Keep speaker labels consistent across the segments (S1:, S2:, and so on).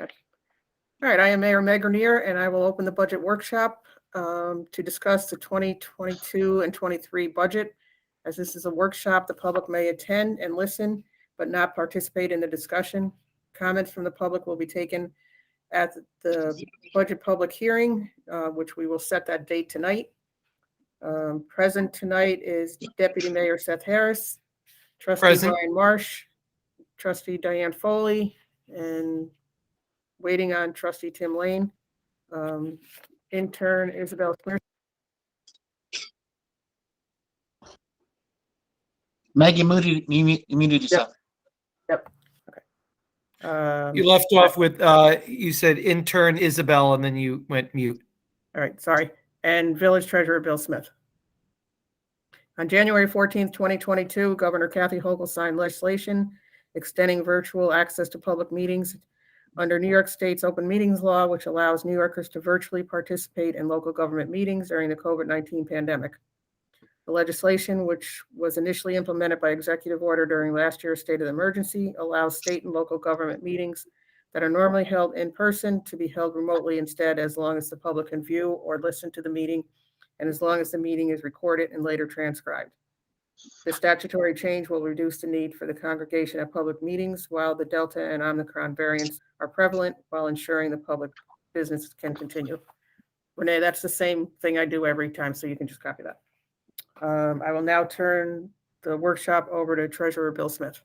S1: Okay. All right, I am Mayor Meg Grenier, and I will open the budget workshop to discuss the 2022 and 23 budget. As this is a workshop, the public may attend and listen, but not participate in the discussion. Comments from the public will be taken at the budget public hearing, which we will set that date tonight. Present tonight is Deputy Mayor Seth Harris, Trustee
S2: Present.
S1: Brian Marsh, Trustee Diane Foley, and waiting on Trustee Tim Lane. Intern Isabel Smith.
S3: Meg, you muted yourself.
S1: Yep. Okay.
S2: You left off with, you said intern Isabel, and then you went mute.
S1: All right, sorry. And Village Treasurer Bill Smith. On January 14th, 2022, Governor Kathy Hochul signed legislation extending virtual access to public meetings under New York State's open meetings law, which allows New Yorkers to virtually participate in local government meetings during the COVID-19 pandemic. The legislation, which was initially implemented by executive order during last year's state of emergency, allows state and local government meetings that are normally held in person to be held remotely instead, as long as the public can view or listen to the meeting, and as long as the meeting is recorded and later transcribed. The statutory change will reduce the need for the congregation at public meetings while the Delta and Omicron variants are prevalent, while ensuring the public business can continue. Renee, that's the same thing I do every time, so you can just copy that. I will now turn the workshop over to Treasurer Bill Smith.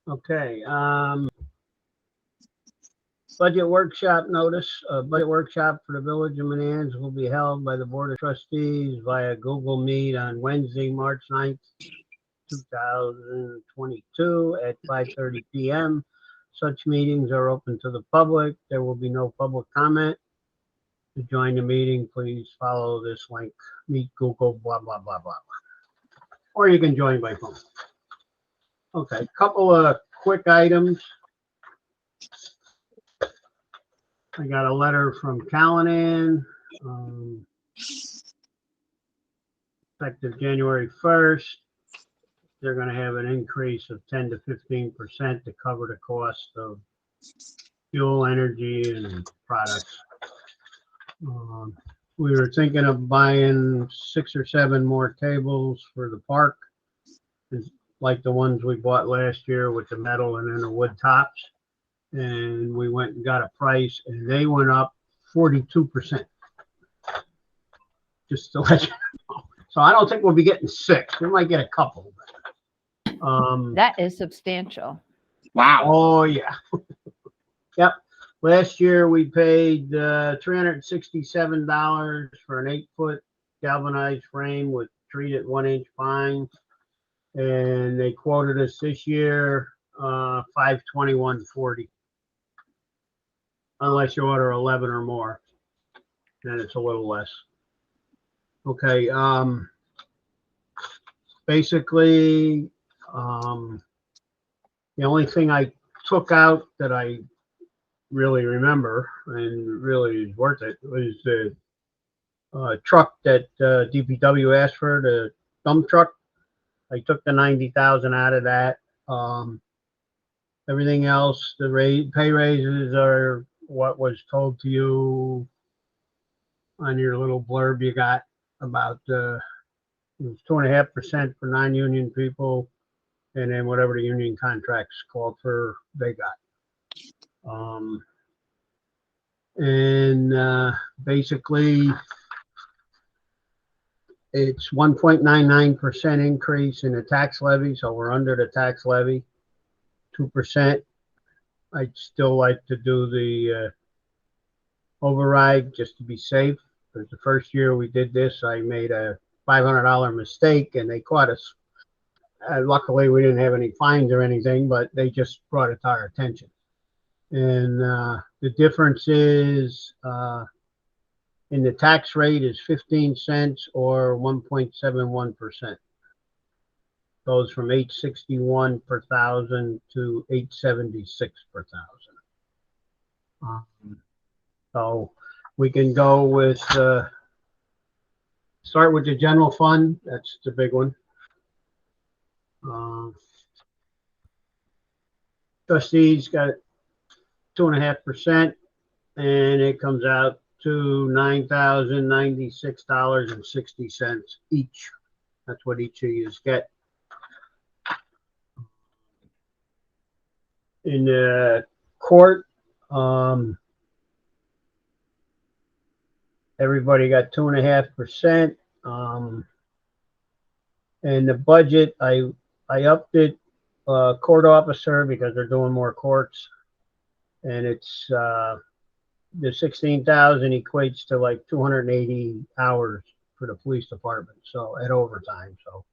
S4: Okay. Budget workshop notice. Budget workshop for the Village of Menands will be held by the Board of Trustees via Google Meet on Wednesday, March 9th, 2022 at 5:30 p.m. Such meetings are open to the public. There will be no public comment. To join the meeting, please follow this link. Meet Google, blah, blah, blah, blah. Or you can join by phone. Okay, couple of quick items. I got a letter from Callanan, effective January 1st. They're going to have an increase of 10 to 15% to cover the cost of fuel, energy, and products. We were thinking of buying 6 or 7 more tables for the park, like the ones we bought last year with the metal and then the wood tops. And we went and got a price, and they went up 42%. Just to let you know. So I don't think we'll be getting 6. We might get a couple.
S5: That is substantial.
S3: Wow.
S4: Oh yeah. Yep. Last year we paid $367 for an 8-foot galvanized frame with treated 1-inch pine, and they quoted us this year $521.40. Unless you order 11 or more, then it's a little less. Okay. Basically, the only thing I took out that I really remember and really is worth it was the truck that DPW asked for, the dump truck. I took the $90,000 out of that. Everything else, the pay raises are what was told to you on your little blurb you got about it was 2.5% for non-union people, and then whatever the union contracts called for, they got. Basically, it's 1.99% increase in the tax levy, so we're under the tax levy. 2%. I'd still like to do the override just to be safe, because the first year we did this, I made a $500 mistake and they caught us. Luckily, we didn't have any fines or anything, but they just brought it to our attention. And the difference is in the tax rate is 15 cents or 1.71%. Goes from 861 per thousand to 876 per thousand. So we can go with start with the general fund. That's the big one. Trustees got 2.5%, and it comes out to $9,096.60 each. That's what each of you get. In the court, everybody got 2.5%. And the budget, I upped it, court officer, because they're doing more courts, and it's the 16,000 equates to like 280 hours for the police department, so at overtime. So,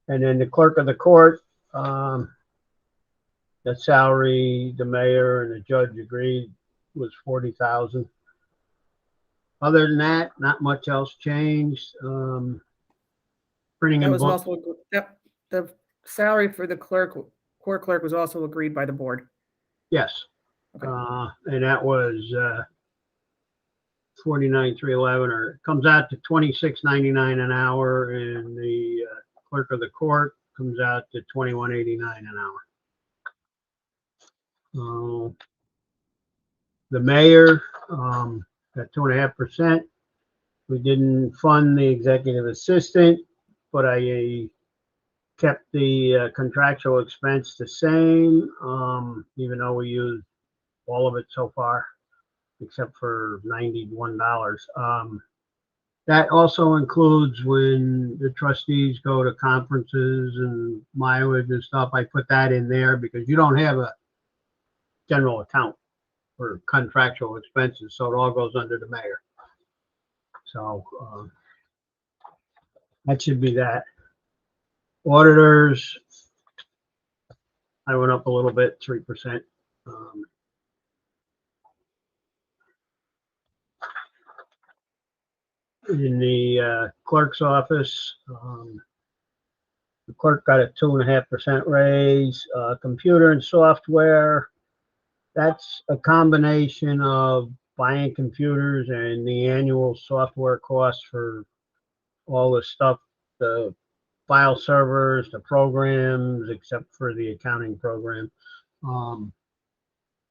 S4: and then the clerk of the court, the salary, the mayor and the judge agreed was 40,000. Other than that, not much else changed. Printing
S1: That
S4: and
S1: was
S4: book.
S1: also, yep, the salary for the clerk, court clerk was also agreed by the board.
S4: Yes.
S1: Okay.
S4: And that was 49,311, or it comes out to 26.99 an hour, and the clerk of the court comes out to 21.89 an hour. The mayor got 2.5%. We didn't fund the executive assistant, but I kept the contractual expense the same, even though we used all of it so far, except for $91. That also includes when the trustees go to conferences and mileage and stuff. I put that in there because you don't have a general account for contractual expenses, so it all goes under the mayor. So that should be that. Auditors, I went up a little bit, 3%. In the clerk's office, the clerk got a 2.5% raise. Computer and software, that's a combination of buying computers and the annual software costs for all the stuff, the file servers, the programs, except for the accounting program.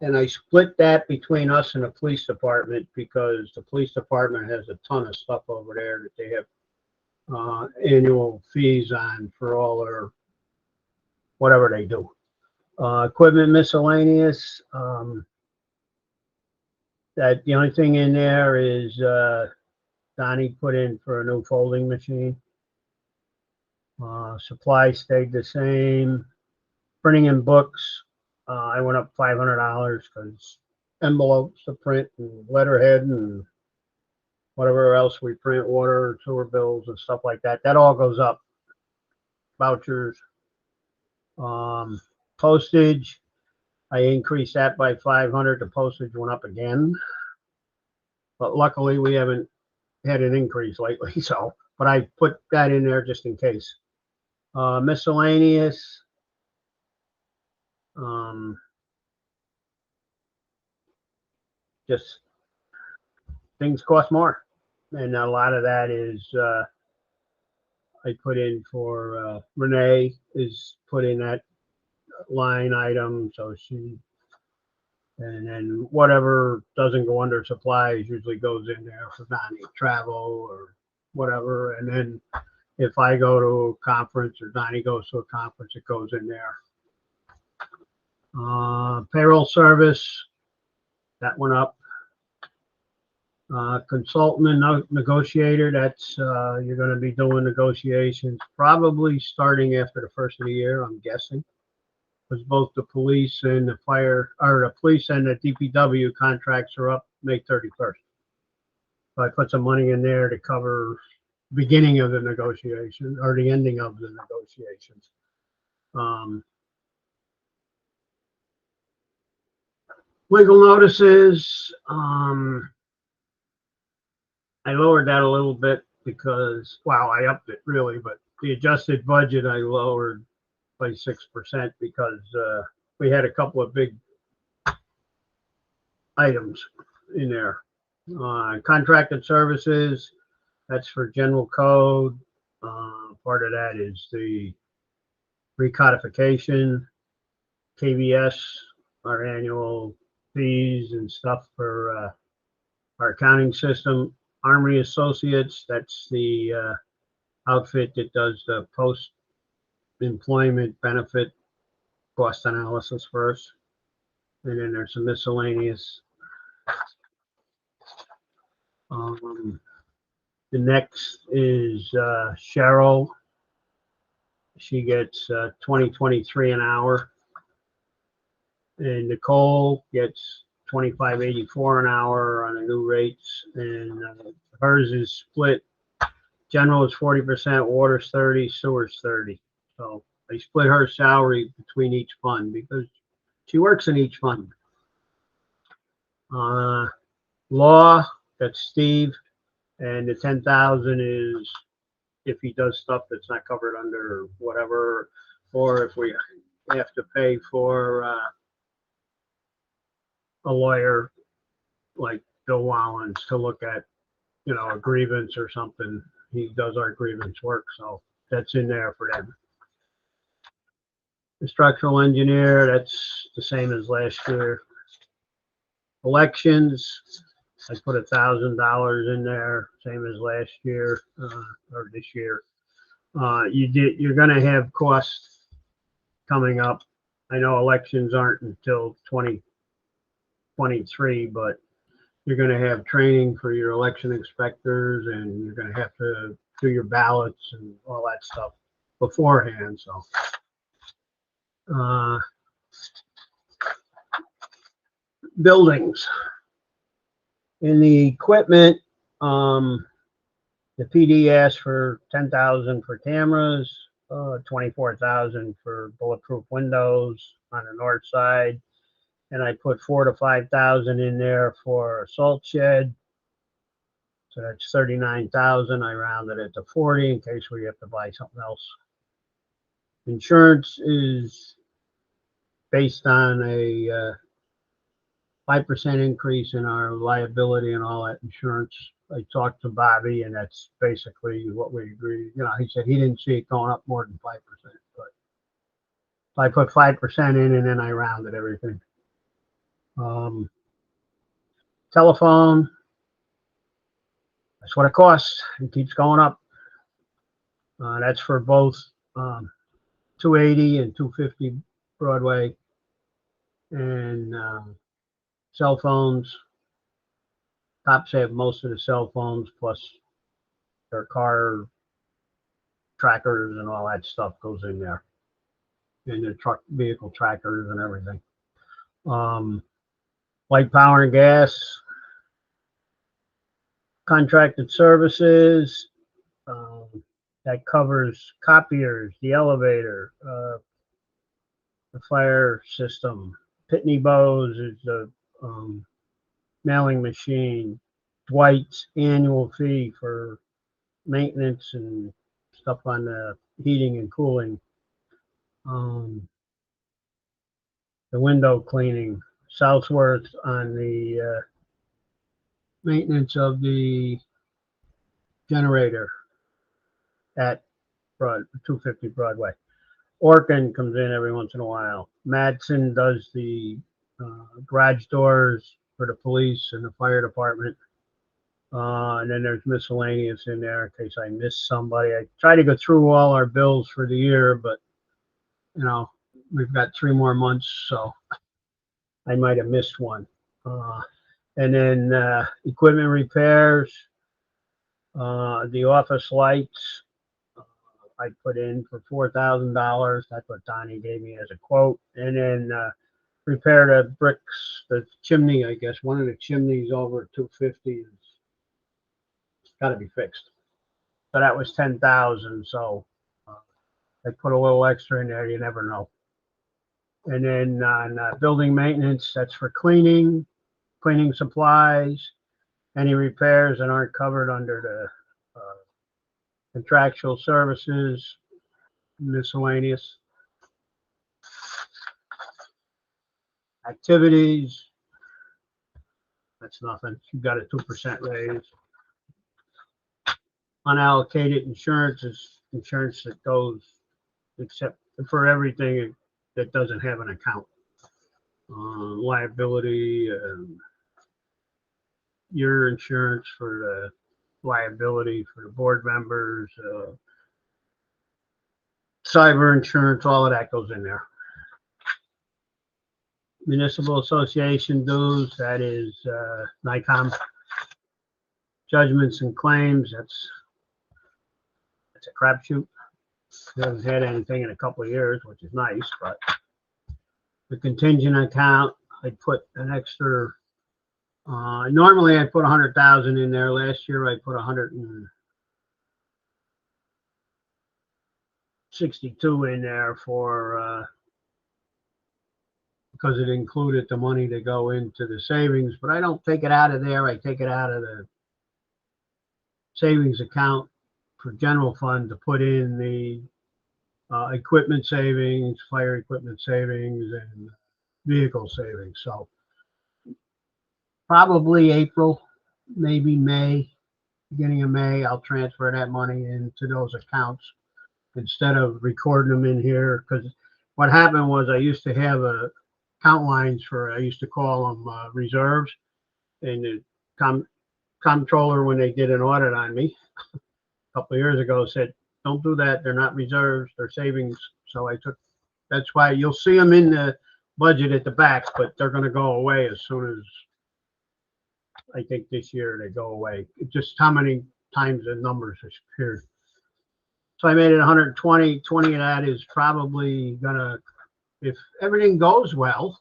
S4: And I split that between us and the police department because the police department has a ton of stuff over there that they have annual fees on for all their whatever they do. Equipment miscellaneous, that the only thing in there is Donnie put in for a new folding machine. Supplies stayed the same. Printing and books, I went up $500 because envelopes to print and letterhead and whatever else we print, water, sewer bills and stuff like that. That all goes up. Vouchers. Postage, I increased that by 500. The postage went up again. But luckily we haven't had an increase lately, so, but I put that in there just in case. Miscellaneous, just things cost more, and a lot of that is I put in for Renee is put in that line item, so she, and then whatever doesn't go under supplies usually goes in there for Donnie, travel or whatever, and then if I go to a conference or Donnie goes to a conference, it goes in there. Payroll service, that went up. Consultant and negotiator, that's you're going to be doing negotiations probably starting after the first of the year, I'm guessing, because both the police and the fire, or the police and the DPW contracts are up May 31st. So I put some money in there to cover beginning of the negotiation or the ending of the negotiations. Legal notices, I lowered that a little bit because, well, I upped it really, but the adjusted budget I lowered by 6% because we had a couple of big items in there. Contracted services, that's for general code. Part of that is the recodification, KVS our annual fees and stuff for our accounting system. Armory Associates, that's the outfit that does the post-employment benefit cost analysis for us. And then there's some miscellaneous. The next is Cheryl. She gets $20.23 an hour. And Nicole gets $25.84 an hour on the new rates. And hers is split. General is 40%, water's 30, sewer's 30. So they split her salary between each fund because she works in each fund. Law, that's Steve. And the 10,000 is if he does stuff that's not covered under whatever, or if we have to pay for a lawyer like Bill Wallens to look at, a grievance or something. He does our grievance work, so that's in there for them. The structural engineer, that's the same as last year. Elections, I put $1,000 in there, same as last year, or this year. You're gonna have costs coming up. I know elections aren't until 2023, but you're gonna have training for your election inspectors, and you're gonna have to do your ballots and all that stuff beforehand, so. Buildings. In the equipment, the PD asked for 10,000 for cameras, 24,000 for bulletproof windows on the north side, and I put 4,000 to 5,000 in there for a salt shed. So that's 39,000. I rounded it to 40 in case we have to buy something else. Insurance is based on a 5% increase in our liability and all that insurance. I talked to Bobby, and that's basically what we agreed. He said he didn't see it going up more than 5%, but I put 5% in, and then I rounded everything. Telephone, that's what it costs. It keeps going up. That's for both 280 and 250 Broadway, and cell phones. Cops have most of the cell phones, plus their car trackers and all that stuff goes in there, and the truck vehicle trackers and everything. Light, power, and gas. Contracted services, that covers copiers, the elevator, the fire system. Pitney Bowes is the mailing machine. Dwight's annual fee for maintenance and stuff on the heating and cooling. The window cleaning. Southworth on the maintenance of the generator at 250 Broadway. Orkin comes in every once in a while. Madsen does the garage doors for the police and the fire department. And then there's miscellaneous in there in case I missed somebody. I try to go through all our bills for the year, but we've got 3 more months, so I might have missed one. And then equipment repairs, the office lights, I put in for $4,000. That's what Donnie gave me as a quote. And then repair the bricks, the chimney, I guess. One of the chimneys over 250 is got to be fixed. So that was 10,000. So I put a little extra in there. You never know. And then on building maintenance, that's for cleaning supplies, any repairs that aren't covered under the contractual services, miscellaneous. Activities, that's nothing. You got a 2% raise. Unallocated insurance is insurance that goes except for everything that doesn't have an account. liability, your insurance for the liability for the board members, cyber insurance, all of that goes in there. Municipal association dues, that is NICOM. Judgments and claims, that's a crapshoot. We haven't had anything in a couple of years, which is nice, but the contingent account, I put an extra, normally I put 100,000 in there. Last year I put 162 in there for, because it included the money to go into the savings, but I don't take it out of there. I take it out of the savings account for general fund to put in the equipment savings, fire equipment savings, and vehicle savings. So probably April, maybe May, beginning of May, I'll transfer that money into those accounts instead of recording them in here. Because what happened was I used to have account lines for, I used to call them reserves, and the comptroller, when they did an audit on me a couple of years ago, said, don't do that. They're not reserves, they're savings. So I took, that's why you'll see them in the budget at the back, but they're going to go away as soon as, I think this year they go away. It's just how many times the numbers have appeared. So I made it 120. 20 of that is probably gonna, if everything goes well,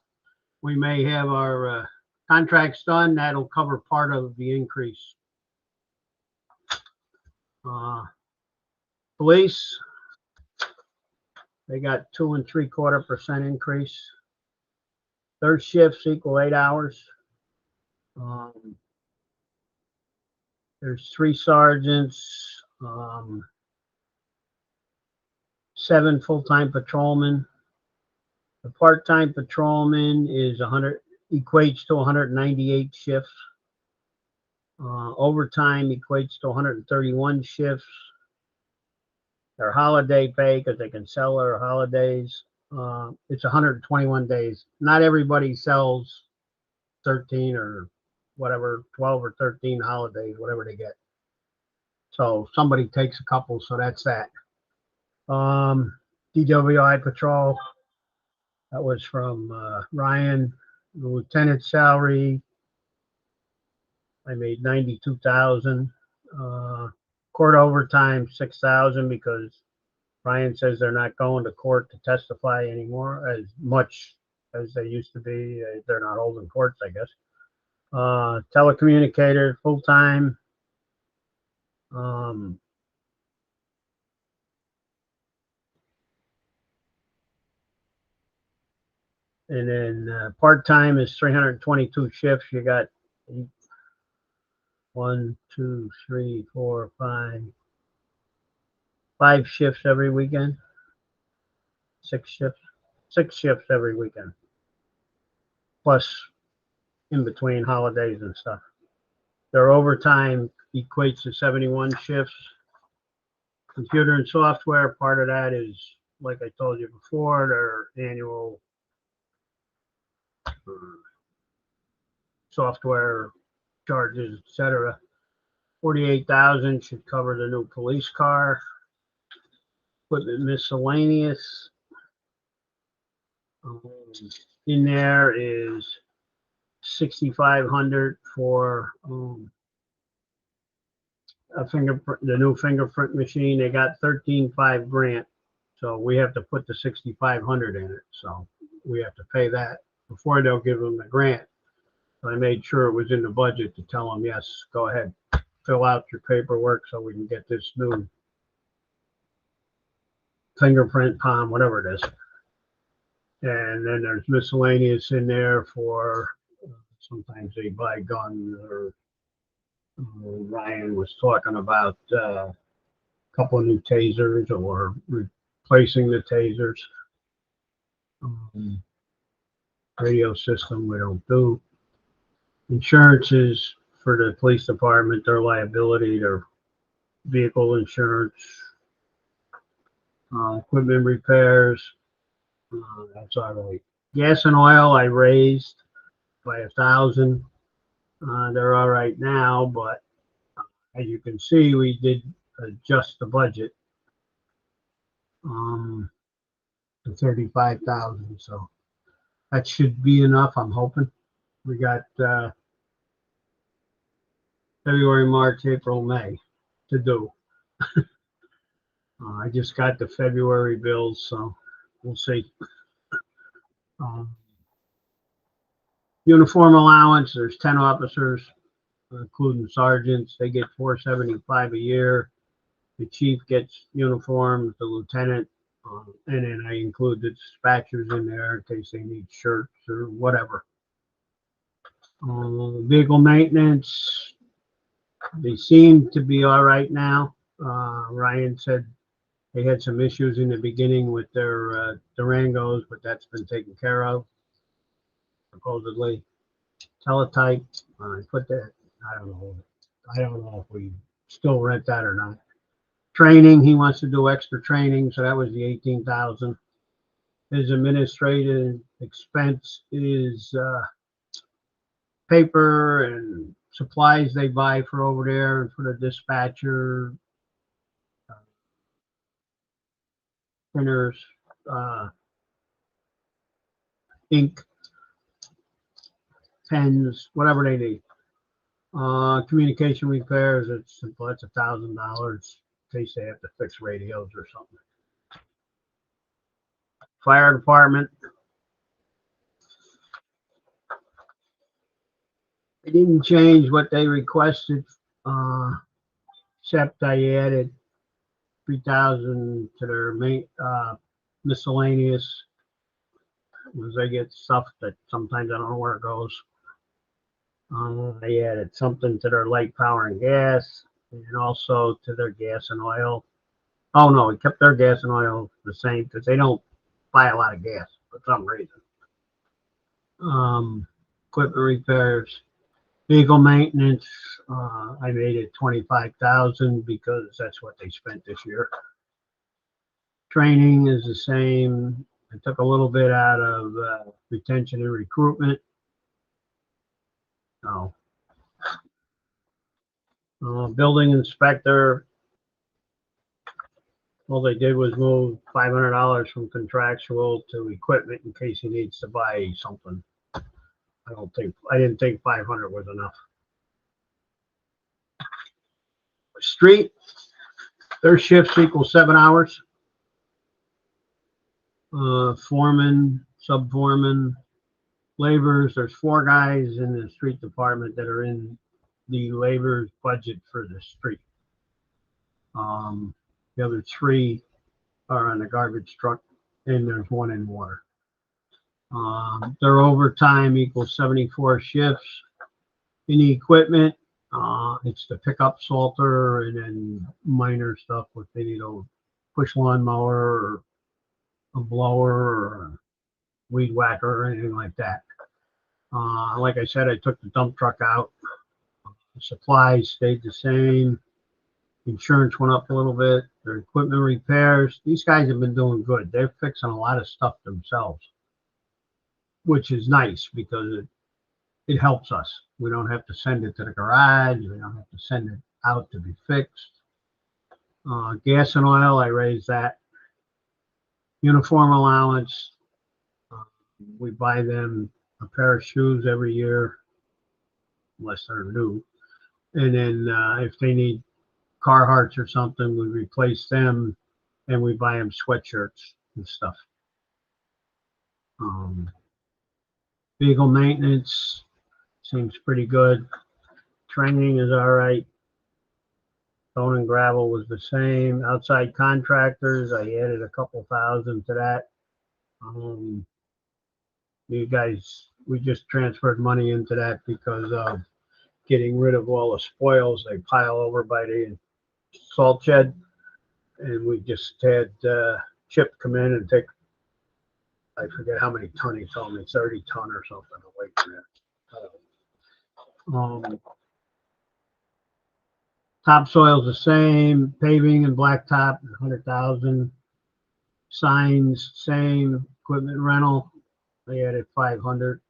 S4: we may have our contracts done. That'll cover part of the increase. Police, they got 2 3/4% increase. Third shifts equal 8 hours. There's 3 sergeants, 7 full-time patrolmen. The part-time patrolman is equates to 198 shifts. Overtime equates to 131 shifts. Their holiday pay, because they can sell their holidays, it's 121 days. Not everybody sells 13 or whatever, 12 or 13 holidays, whatever they get. So somebody takes a couple, so that's that. DWI patrol, that was from Ryan. The lieutenant salary, I made 92,000. Court overtime, 6,000, because Ryan says they're not going to court to testify anymore as much as they used to be. They're not holding courts, I guess. Telecommunicator, full-time. And then part-time is 322 shifts. You got 1, 2, 3, 4, 5 shifts every weekend. 6 shifts every weekend, plus in between holidays and stuff. Their overtime equates to 71 shifts. Computer and software, part of that is, like I told you before, their annual software charges, etc. 48,000 should cover the new police car. Equipment miscellaneous. In there is 6,500 for a fingerprint, the new fingerprint machine. They got 13.5 grant, so we have to put the 6,500 in it. So we have to pay that before they'll give them the grant. So I made sure it was in the budget to tell them, yes, go ahead, fill out your paperwork so we can get this new fingerprint, palm, whatever it is. And then there's miscellaneous in there for sometimes they buy guns, or Ryan was talking about a couple of new tasers or replacing the tasers. Radio system we don't do. Insurances for the police department, their liability, their vehicle insurance, equipment repairs. That's our Gas and oil I raised by 1,000. They're all right now, but as you can see, we did adjust the budget to 35,000. So that should be enough, I'm hoping. We got February, March, April, May to do. I just got the February bills, so we'll see. Uniform allowance, there's 10 officers, including sergeants. They get $475 a year. The chief gets uniforms, the lieutenant, and then I include the dispatchers in there in case they need shirts or whatever. Vehicle maintenance, they seem to be all right now. Ryan said they had some issues in the beginning with their Durangos, but that's been taken care of, supposedly. Teletype, I put that, I don't know if we still rent that or not. Training, he wants to do extra training, so that was the 18,000. His administrative expense is paper and supplies they buy for over there and for the dispatcher, printers, ink, pens, whatever they need. Communication repairs, it's $1,000 in case they have to fix radios or something. Fire department. They didn't change what they requested, except I added 3,000 to their main miscellaneous, because they get stuff that sometimes I don't know where it goes. They added something to their light power and gas, and also to their gas and oil. Oh no, we kept their gas and oil the same because they don't buy a lot of gas for some reason. Equipment repairs, vehicle maintenance. I made it 25,000 because that's what they spent this year. Training is the same. I took a little bit out of retention and recruitment. No. Building inspector. All they did was move $500 from contractual to equipment in case he needs to buy something. I didn't think 500 was enough. Street, their shifts equal 7 hours. Foreman, sub-foreman, laborers, there's 4 guys in the street department that are in the labor budget for the street. The other 3 are on the garbage truck, and there's 1 in water. Their overtime equals 74 shifts. In the equipment, it's the pickup salter and then minor stuff if they need a push lawnmower or a blower or a weed whacker or anything like that. Like I said, I took the dump truck out. The supplies stayed the same. Insurance went up a little bit. Their equipment repairs, these guys have been doing good. They're fixing a lot of stuff themselves, which is nice because it helps us. We don't have to send it to the garage. We don't have to send it out to be fixed. Gas and oil, I raised that. Uniform allowance, we buy them a pair of shoes every year, unless they're new. And then if they need Carhartts or something, we replace them and we buy them sweatshirts and stuff. Vehicle maintenance seems pretty good. Training is all right. Stone and gravel was the same. Outside contractors, I added a couple thousand to that. You guys, we just transferred money into that because of getting rid of all the spoils they pile over by the salt shed. And we just had Chip come in and take, I forget how many ton he told me, 30 ton or something away from there. Topsoil's the same. Paving and blacktop, 100,000. Signs, same. Equipment rental, I added 500.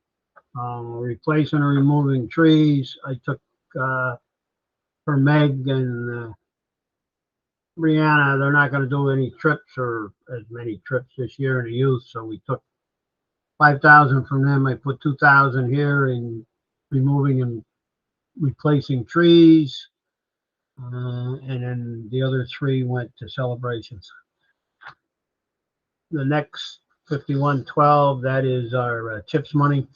S4: Replacing and removing trees, I took, for Meg and Brianna, they're not gonna do any trips or as many trips this year in the youth, so we took 5,000 from them. I put 2,000 here in removing and replacing trees. And then the other 3 went to celebrations. The next 5112, that is our CHIPS money.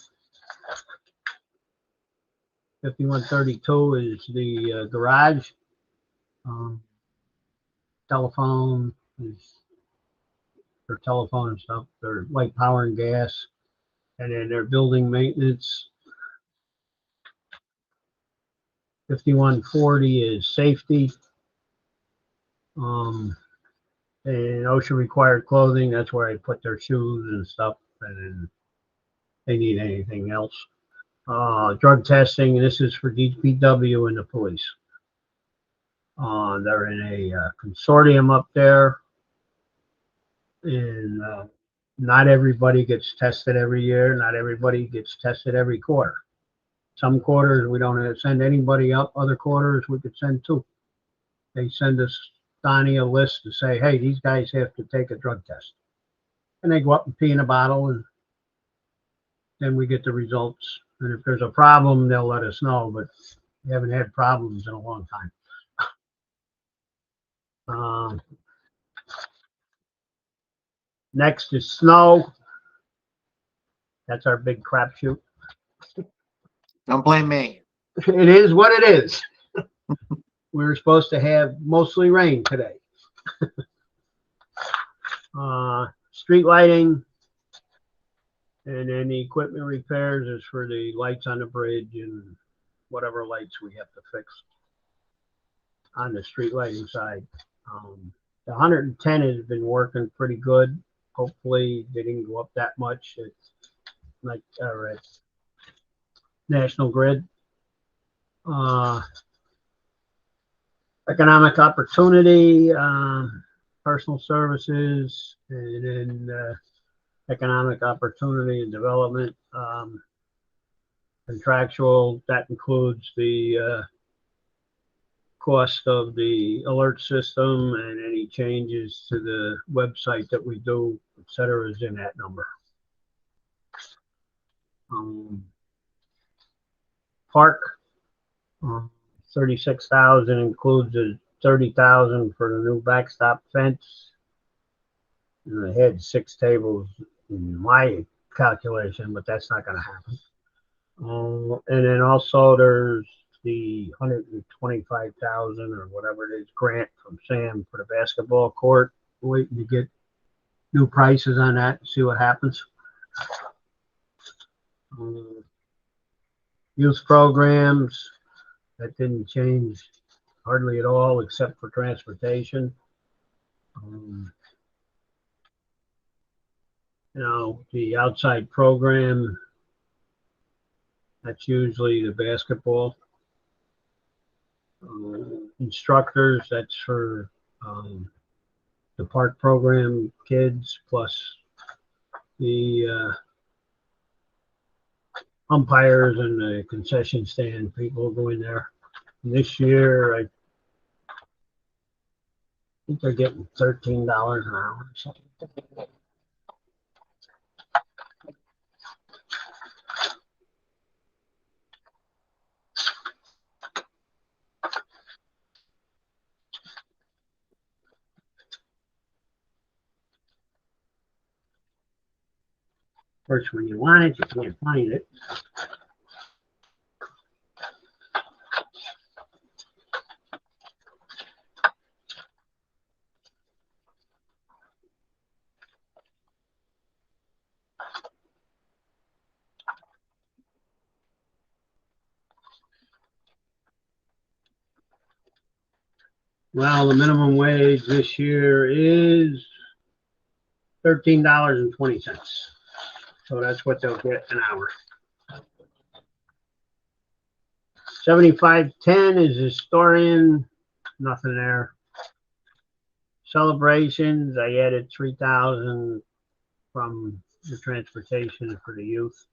S4: 5132 is the garage. Telephone is their telephone and stuff, their light, power, and gas, and then their building maintenance. 5140 is safety. And OSHA required clothing, that's where I put their shoes and stuff, and then they need anything else. Drug testing, this is for DPW and the police. They're in a consortium up there, and not everybody gets tested every year. Not everybody gets tested every quarter. Some quarters we don't send anybody up. Other quarters we could send 2. They send us, Donnie, a list to say, hey, these guys have to take a drug test. And they go up and pee in a bottle, and then we get the results. And if there's a problem, they'll let us know, but we haven't had problems in a long time. Next is snow. That's our big crapshoot.
S3: Don't blame me.
S4: It is what it is. We were supposed to have mostly rain today. Street lighting, and then the equipment repairs is for the lights on the bridge and whatever lights we have to fix on the street lighting side. The 110 has been working pretty good. Hopefully they didn't go up that much. It's like at National Grid. Economic opportunity, personal services, and then economic opportunity and development. Contractual, that includes the cost of the alert system and any changes to the website that we do, etc., is in that number. Park, 36,000 includes a 30,000 for the new backstop fence. And I had 6 tables in my calculation, but that's not going to happen. And then also there's the 125,000 or whatever it is grant from Sam for the basketball court. Waiting to get new prices on that and see what happens. Youth programs, that didn't change hardly at all except for transportation. You know, the outside program, that's usually the basketball. Instructors, that's for the park program kids, plus the umpires and the concession stand people go in there. And this year, I think they're getting $13 an hour or something. Of course, when you want it, you can't find it. Well, the minimum wage this year is $13.20. So that's what they'll get an hour. 7510 is historian, nothing there. Celebrations, I added 3,000 from the transportation for the youth.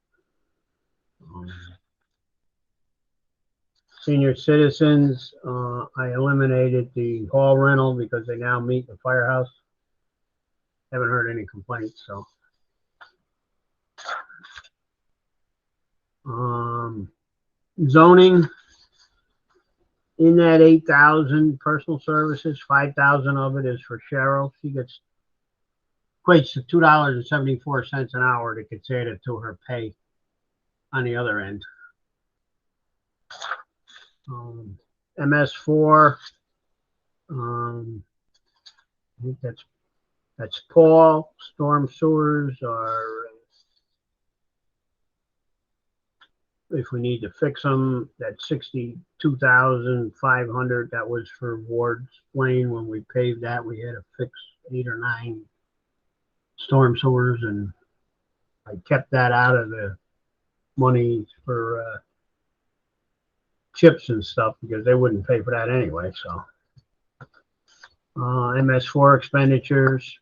S4: Senior citizens, I eliminated the hall rental because they now meet the firehouse. Haven't heard any complaints, so. Zoning, in that 8,000 personal services, 5,000 of it is for Cheryl. She gets, equates to $2.74 an hour to get added to her pay on the other end. MS4, I think that's Paul. Storm sewers are, if we need to fix them, that's 62,500. That was for Ward's Lane. When we paved that, we had to fix 8 or 9 storm sewers, and I kept that out of the money for chips and stuff because they wouldn't pay for that anyway. So MS4 expenditures,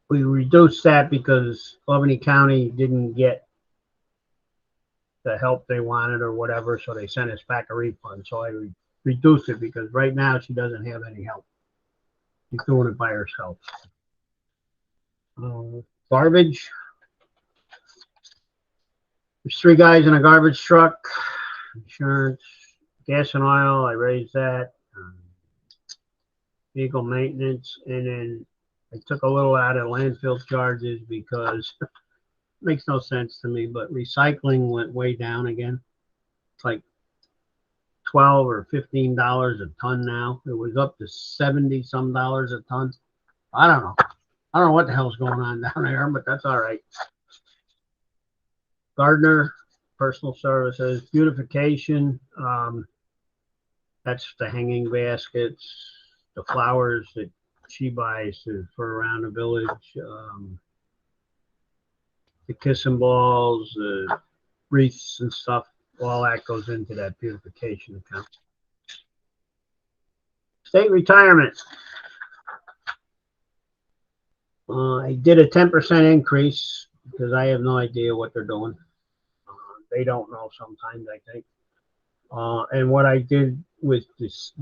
S4: we reduced that because Albany County didn't get the help they wanted or whatever, so they sent us back a refund. So I reduced it because right now she doesn't have any help. She's doing it by herself. Garbage. There's 3 guys in a garbage truck. Insurance, gas and oil, I raised that. Vehicle maintenance, and then I took a little out of landfill charges because it makes no sense to me, but recycling went way down again. It's like $12 or $15 a ton now. It was up to 70 some dollars a ton. I don't know. I don't know what the hell's going on down there, but that's all right. Gardner, personal services, beautification. That's the hanging baskets, the flowers that she buys for around the village, the kissing balls, the wreaths and stuff. All that goes into that beautification account. State retirement. I did a 10% increase because I have no idea what they're doing. They don't know sometimes, I think. And what I did with this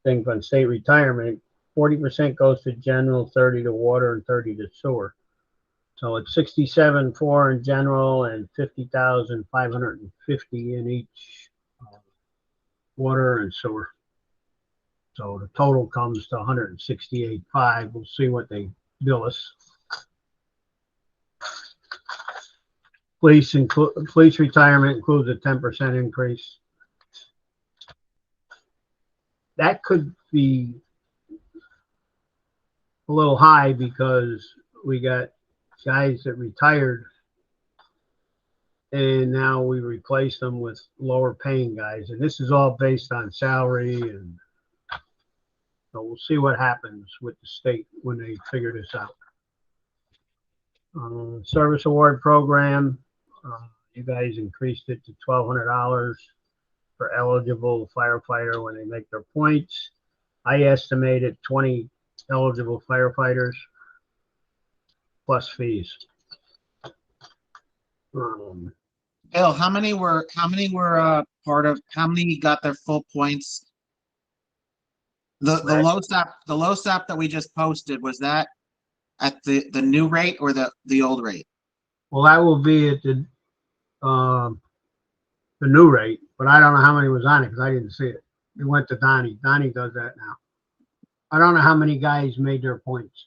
S4: thing from state retirement, 40% goes to general, 30 to water, and 30 to sewer. So it's 67,400 in general and 50,550 in each water and sewer. So the total comes to 168,500. We'll see what they bill us. Police retirement includes a 10% increase. That could be a little high because we got guys that retired and now we replace them with lower paying guys. And this is all based on salary, and so we'll see what happens with the state when they figure this out. Service award program, you guys increased it to $1,200 for eligible firefighter when they make their points. I estimated 20 eligible firefighters plus fees.
S3: Bill, how many were part of, how many got their full points? The low stop that we just posted, was that at the new rate or the old rate?
S4: Well, that will be at the new rate, but I don't know how many was on it because I didn't see it. It went to Donnie. Donnie does that now. I don't know how many guys made their points,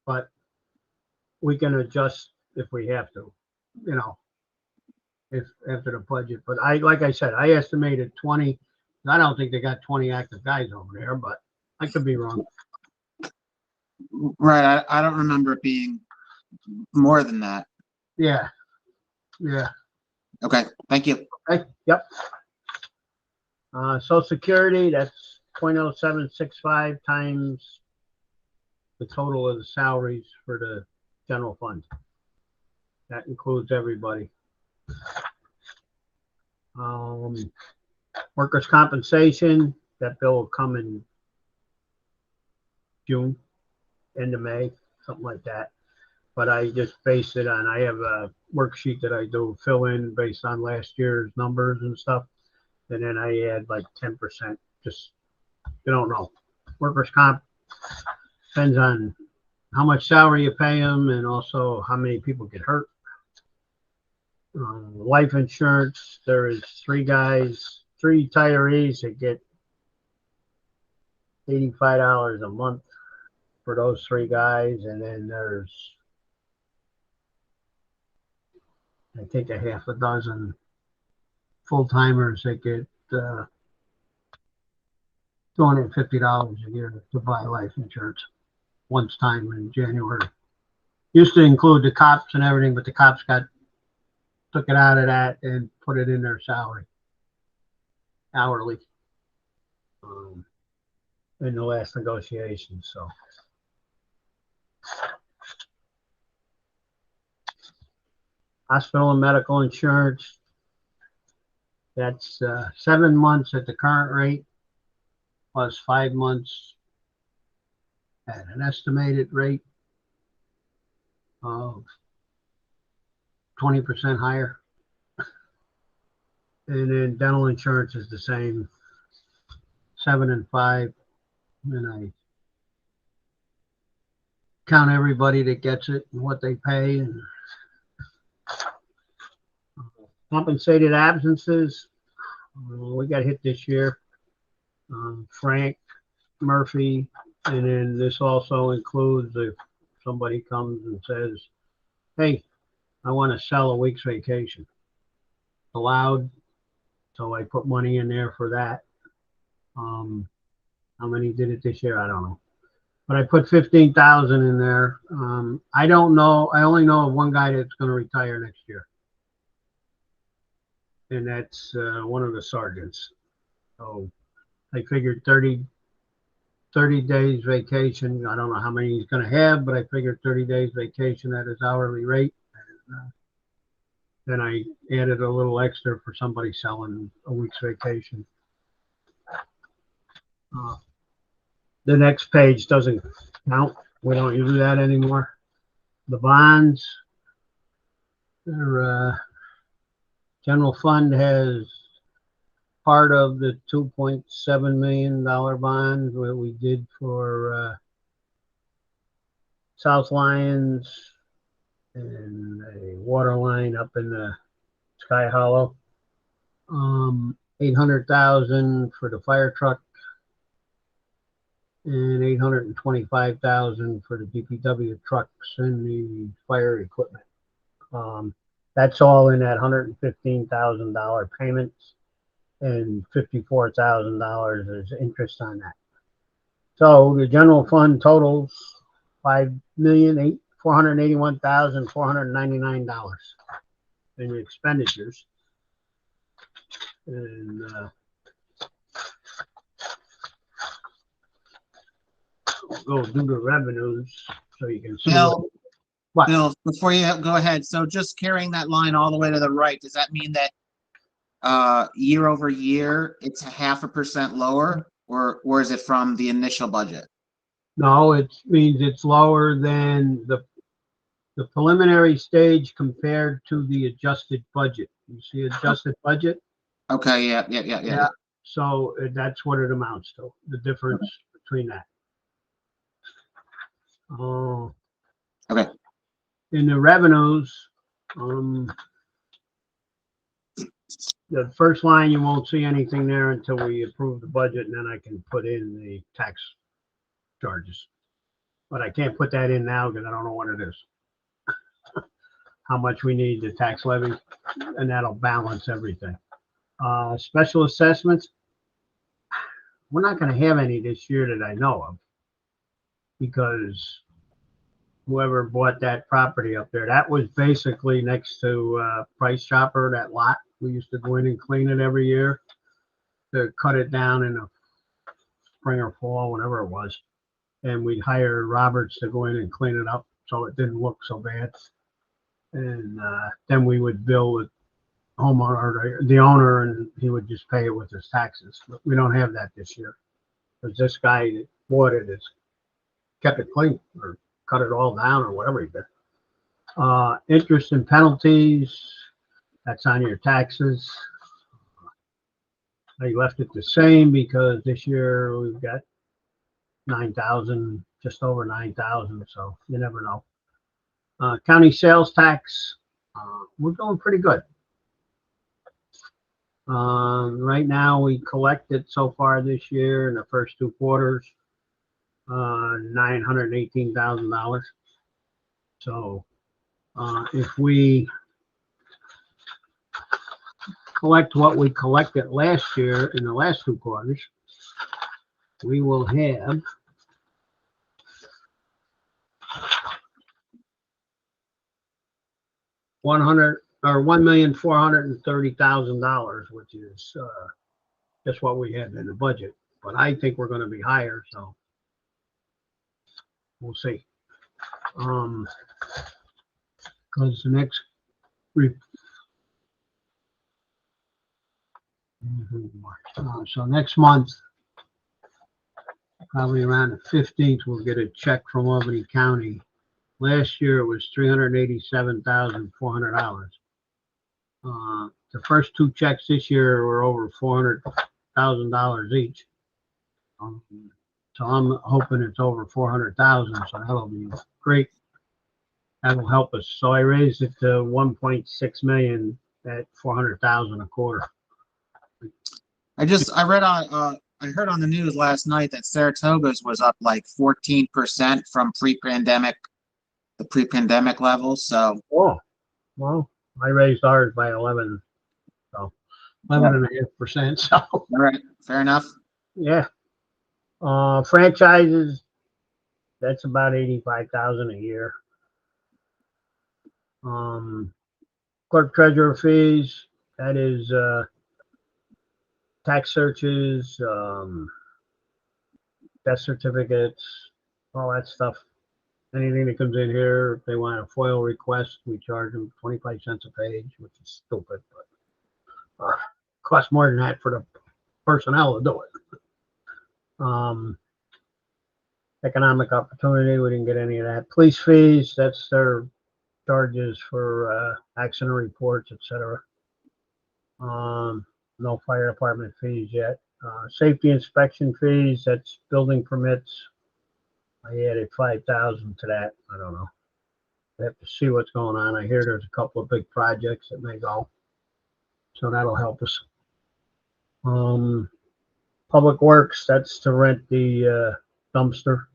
S4: but we can adjust if we have to, you know, if after the budget. But like I said, I estimated 20. I don't think they got 20 active guys over there, but I could be wrong.
S3: Right, I don't remember it being more than that.
S4: Yeah.
S3: Okay, thank you.
S4: Okay. Yep. Social Security, that's 0.0765 times the total of the salaries for the general fund. That includes everybody. Workers' compensation, that bill will come in June. end of May, something like that. But I just based it on, I have a worksheet that I do fill in based on last year's numbers and stuff. And then I add like 10%, just, you don't know. Workers' comp depends on how much salary you pay them and also how many people get hurt. Life insurance, there is three retirees that get $85 a month for those three guys. And then there's, I think, a half a dozen full-timers that get $250 a year to buy life insurance once time in January. Used to include the cops and everything, but the cops took it out of that and put it in their salary hourly in the last negotiation. So hospital and medical insurance, that's 7 months at the current rate plus 5 months at an estimated rate of 20% higher. And then dental insurance is the same, 7 and 5. And I count everybody that gets it and what they pay. And compensated absences, we got hit this year. Frank, Murphy, and then this also includes if somebody comes and says, hey, I want to sell a week's vacation. Allowed, so I put money in there for that. How many did it this year? I don't know. But I put 15,000 in there. I don't know. I only know of one guy that's going to retire next year. And that's one of the sergeants. So I figured 30 days vacation. I don't know how many he's going to have, but I figured 30 days vacation at his hourly rate. And, then I added a little extra for somebody selling a week's vacation. The next page doesn't count. We don't use that anymore. The bonds, their general fund has part of the $2.7 million bond that we did for South Lyons and a water line up in the Sky Hollow. 800,000 for the fire truck and 825,000 for the DPW trucks and the fire equipment. That's all in that $115,000 payments, and $54,000 is interest on that. So the general fund totals $5,481,499 in expenditures. And we'll go do the revenues so you can see.
S3: Bill,
S4: What?
S3: Bill, before you go ahead, so just carrying that line all the way to the right, does that mean that year over year it's 0.5% lower, or is it from the initial budget?
S4: No, it means it's lower than the preliminary stage compared to the adjusted budget. You see adjusted budget?
S3: Okay, yeah.
S4: So that's what it amounts to, the difference between that.
S3: Okay.
S4: In the revenues, the first line, you won't see anything there until we approve the budget, and then I can put in the tax charges. But I can't put that in now because I don't know what it is. How much we need the tax levy, and that'll balance everything. Special assessments, we're not going to have any this year that I know of, because whoever bought that property up there, that was basically next to Price Chopper, that lot. We used to go in and clean it every year to cut it down in the spring or fall, whenever it was. And we'd hire Roberts to go in and clean it up so it didn't look so bad. And then we would bill the homeowner, or the owner, and he would just pay it with his taxes. But we don't have that this year, because this guy that bought it is kept it clean or cut it all down or whatever he did. Interest and penalties, that's on your taxes. I left it the same because this year we've got 9,000, just over 9,000, so you never know. County sales tax, we're doing pretty good. Right now we collected so far this year in the first 2 quarters, $918,000. So if we collect what we collected last year in the last 2 quarters, we will have $1,430,000, which is just what we had in the budget. But I think we're going to be higher, so we'll see. Because the next so next month, probably around the 15th, we'll get a check from Albany County. Last year it was $387,400. The first 2 checks this year were over $400,000 each. So I'm hoping it's over 400,000. So that'll be great. That'll help us. So I raised it to 1.6 million at 400,000 a quarter.
S3: I heard on the news last night that Saratoga's was up like 14% from the pre-pandemic levels. So,
S4: Oh, well, I raised ours by 11, so 11.5%. So,
S3: all right, fair enough.
S4: yeah. Franchises, that's about 85,000 a year. Clerk treasurer fees, that is tax searches, death certificates, all that stuff. Anything that comes in here, if they want a FOIL request, we charge them 25 cents a page, which is stupid, but costs more than that for the personnel to do it. Economic opportunity, we didn't get any of that. Police fees, that's their charges for accident reports, etc. No fire department fees yet. Safety inspection fees, that's building permits. I added 5,000 to that. I don't know. I have to see what's going on. I hear there's a couple of big projects that may go, so that'll help us. Public Works, that's to rent the dumpster.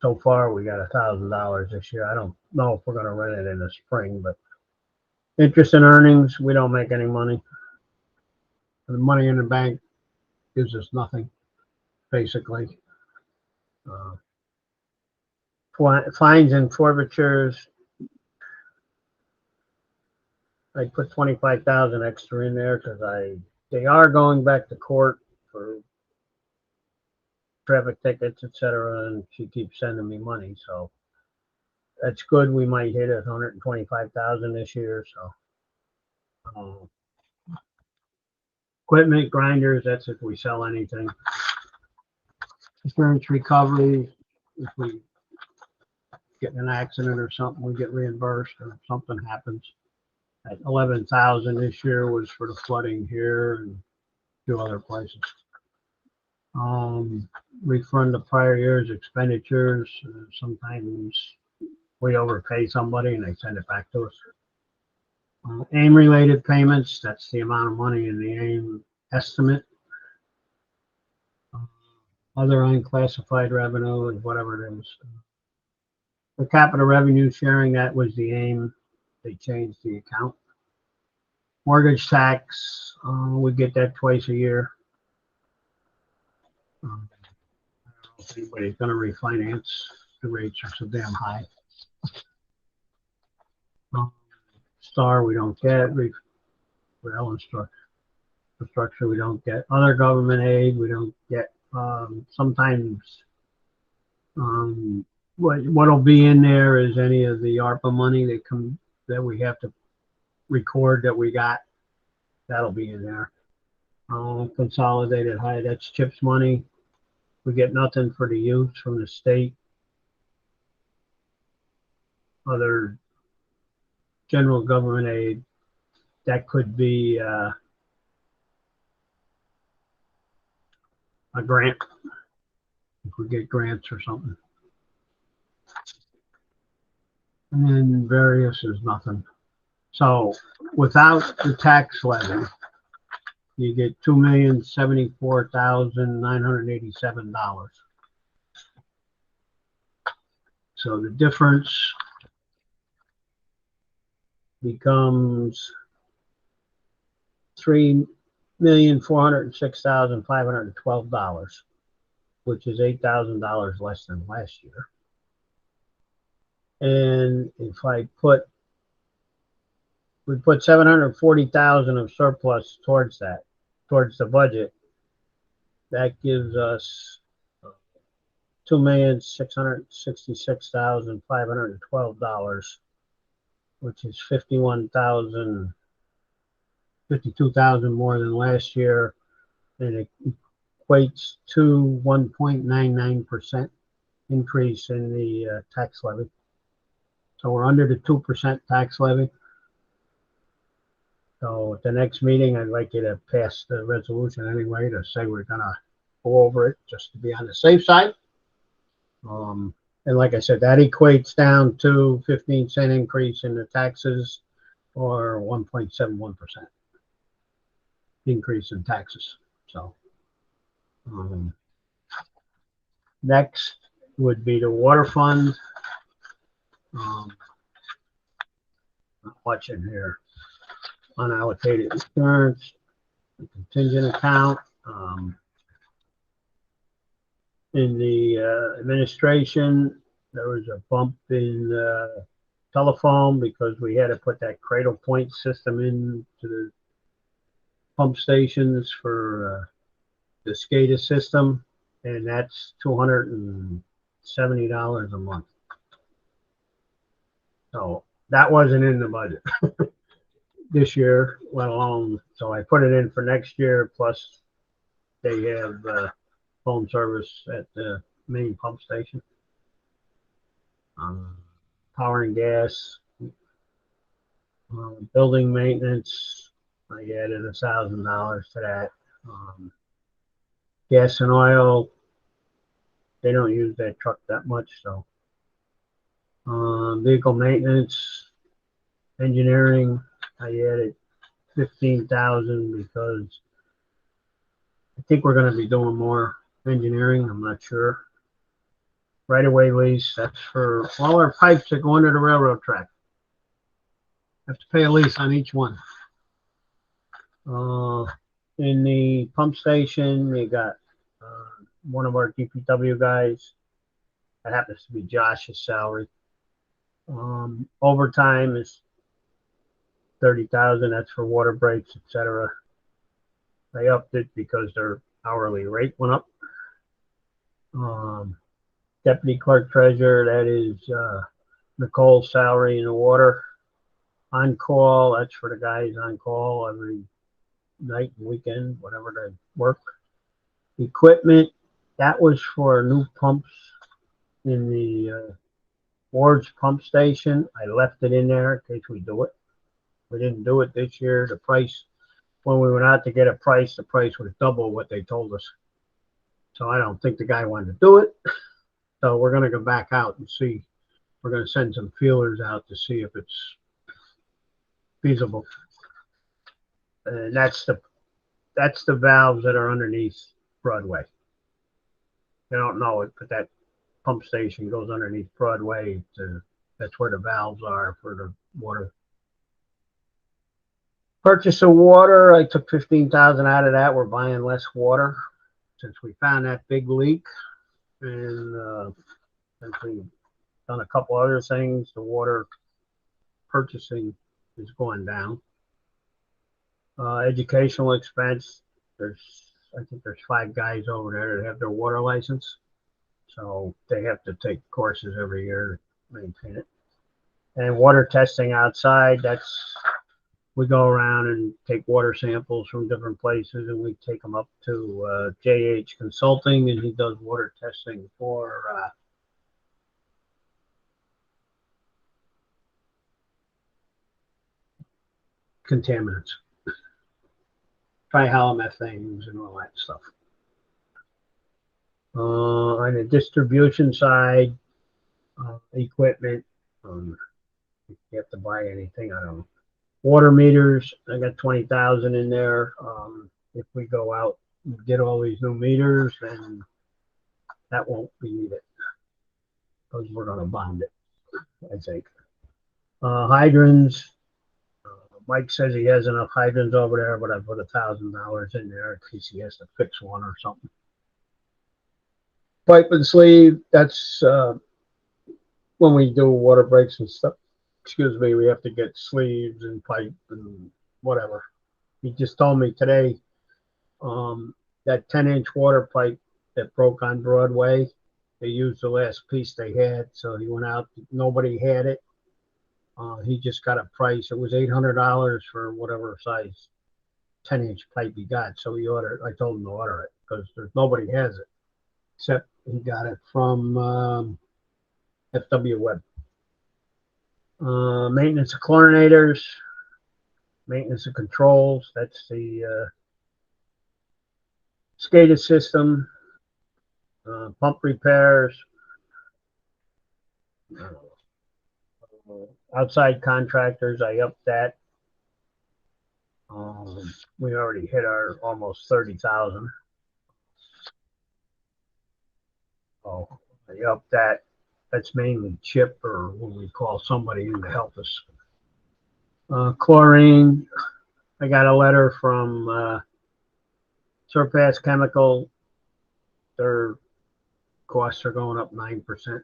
S4: So far, we got $1,000 this year. I don't know if we're going to rent it in the spring, but interest and earnings, we don't make any money. The money in the bank gives us nothing, basically. Fines and forfeitures, I put 25,000 extra in there because they are going back to court for traffic tickets, etc., and she keeps sending me money, so that's good. We might hit 125,000 this year. So equipment, grinders, that's if we sell anything. Insurance recovery, if we get in an accident or something, we get reimbursed, or if something happens. At 11,000 this year was for the flooding here and a few other places. Refund the prior year's expenditures. Sometimes we overpay somebody and they send it back to us. AIM related payments, that's the amount of money in the AIM estimate. Other unclassified revenue and whatever it is. For capital revenue sharing, that was the AIM. They changed the account. Mortgage tax, we get that twice a year. I don't know if anybody's going to refinance. The rates are so damn high. Star we don't get. Rail infrastructure we don't get. Other government aid we don't get. Sometimes what'll be in there is any of the ARPA money that we have to record that we got. That'll be in there. Consolidated high, that's CHIPS money. We get nothing for the youth from the state. Other general government aid, that could be a grant, if we get grants or something. And then various is nothing. So without the tax levy, you get $2,074,987. So the difference becomes $3,406,512, which is $8,000 less than last year. And if we put 740,000 of surplus towards that, towards the budget, that gives us $2,666,512, which is 52,000 more than last year, and it equates to 1.99% increase in the tax levy. So we're under the 2% tax levy. So at the next meeting, I'd like you to pass the resolution anyway to say we're gonna go over it just to be on the safe side. And like I said, that equates down to 15-cent increase in the taxes or 1.71% increase in taxes. So next would be the water fund. Not much in here. Unallocated insurance, the contingent account. In the administration, there was a bump in telephone because we had to put that cradle point system into the pump stations for the SCADA system, and that's $270 a month. So that wasn't in the budget this year, let alone, so I put it in for next year, plus they have phone service at the main pump station. Power and gas, building maintenance, I added $1,000 to that. Gas and oil, they don't use that truck that much, so. Vehicle maintenance, engineering, I added 15,000 because I think we're going to be doing more engineering. I'm not sure. Right-of-way lease, that's for all our pipes that go under the railroad track. Have to pay a lease on each one. In the pump station, we got one of our DPW guys. That happens to be Josh's salary. Overtime is 30,000. That's for water breaks, etc. They upped it because their hourly rate went up. Deputy clerk treasurer, that is Nicole's salary in the water. On call, that's for the guys on call every night and weekend, whatever they work. Equipment, that was for new pumps in the Ward's pump station. I left it in there in case we do it. We didn't do it this year. The price, when we went out to get a price, the price was double what they told us. So I don't think the guy wanted to do it. So we're going to go back out and see. We're going to send some feelers out to see if it's feasible. And that's the valves that are underneath Broadway. They don't know it, but that pump station goes underneath Broadway. That's where the valves are for the water. Purchase of water, I took 15,000 out of that. We're buying less water since we found that big leak, and since we've done a couple other things, the water purchasing is going down. Educational expense, I think there's 5 guys over there that have their water license, so they have to take courses every year to maintain it. And water testing outside, that's we go around and take water samples from different places, and we take them up to JH Consulting, and he does water testing for contaminants, trihalomethanes, and all that stuff. On the distribution side, equipment, you have to buy anything. I don't know. Water meters, I got 20,000 in there. If we go out and get all these new meters, then that won't be needed because we're going to bond it, I think. Hydrants, Mike says he has enough hydrants over there, but I put $1,000 in there in case he has to fix one or something. Pipe and sleeve, that's when we do water breaks and stuff. Excuse me, we have to get sleeves and pipe and whatever. He just told me today that 10-inch water pipe that broke on Broadway, they used the last piece they had, so he went out, nobody had it. He just got a price. It was $800 for whatever size 10-inch pipe he got, so he ordered. I told him to order it because there's nobody has it, except he got it from FW Web. Maintenance of chlorinators, maintenance of controls, that's the SCADA system, pump repairs, outside contractors, I upped that. We already hit our almost 30,000. Oh, I upped that. That's mainly Chip, or when we call somebody in to help us. Chlorine, I got a letter from Surpass Chemical. Their costs are going up 9%.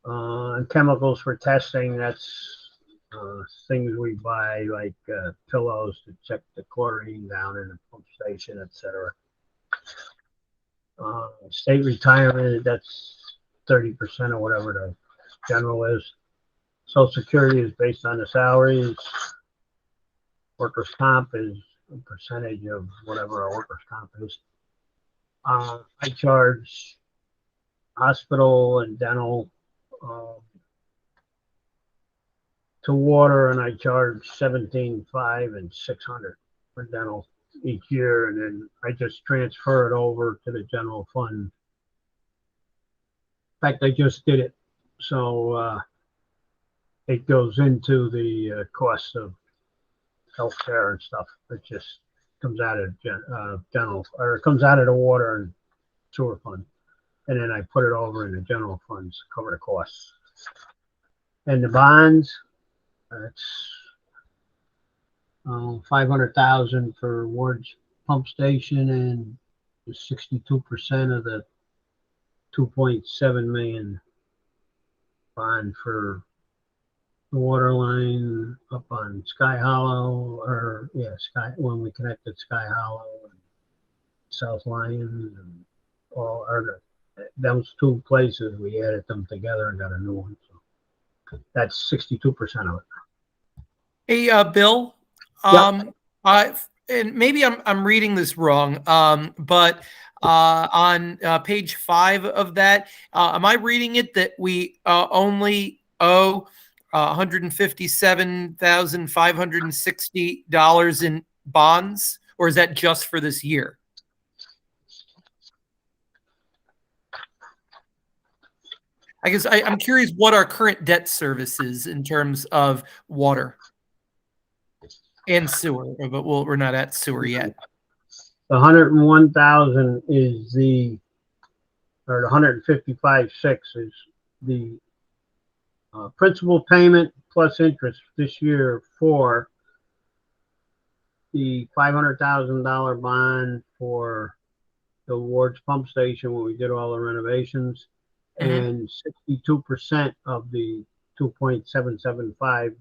S4: And chemicals for testing, that's things we buy, like pillows to check the chlorine down in the pump station, etc. State retirement, that's 30% or whatever the general is. Social Security is based on the salaries. Workers' comp is a percentage of whatever our workers' comp is. I charge hospital and dental to water, and I charge $17,500 and $600 for dental each year, and then I just transfer it over to the general fund. In fact, I just did it, so it goes into the cost of healthcare and stuff. It just comes out of general, or it comes out of the water and sewer fund, and then I put it over in the general funds to cover the costs. And the bonds, that's 500,000 for Ward's pump station, and 62% of the 2.7 million bond for the water line up on Sky Hollow, or when we connected Sky Hollow and South Lions, and all, or those two places, we added them together and got a new one. So that's 62% of it.
S2: Hey, Bill.
S4: Yep.
S2: And maybe I'm reading this wrong, but on page 5 of that, am I reading it that we only owe $157,560 in bonds, or is that just for this year? I guess I'm curious what our current debt service is in terms of water and sewer, but we're not at sewer yet.
S4: The 101,000 is the 155.6 is the principal payment plus interest this year for the $500,000 bond for the Ward's pump station when we did all the renovations, and 62% of the 2.775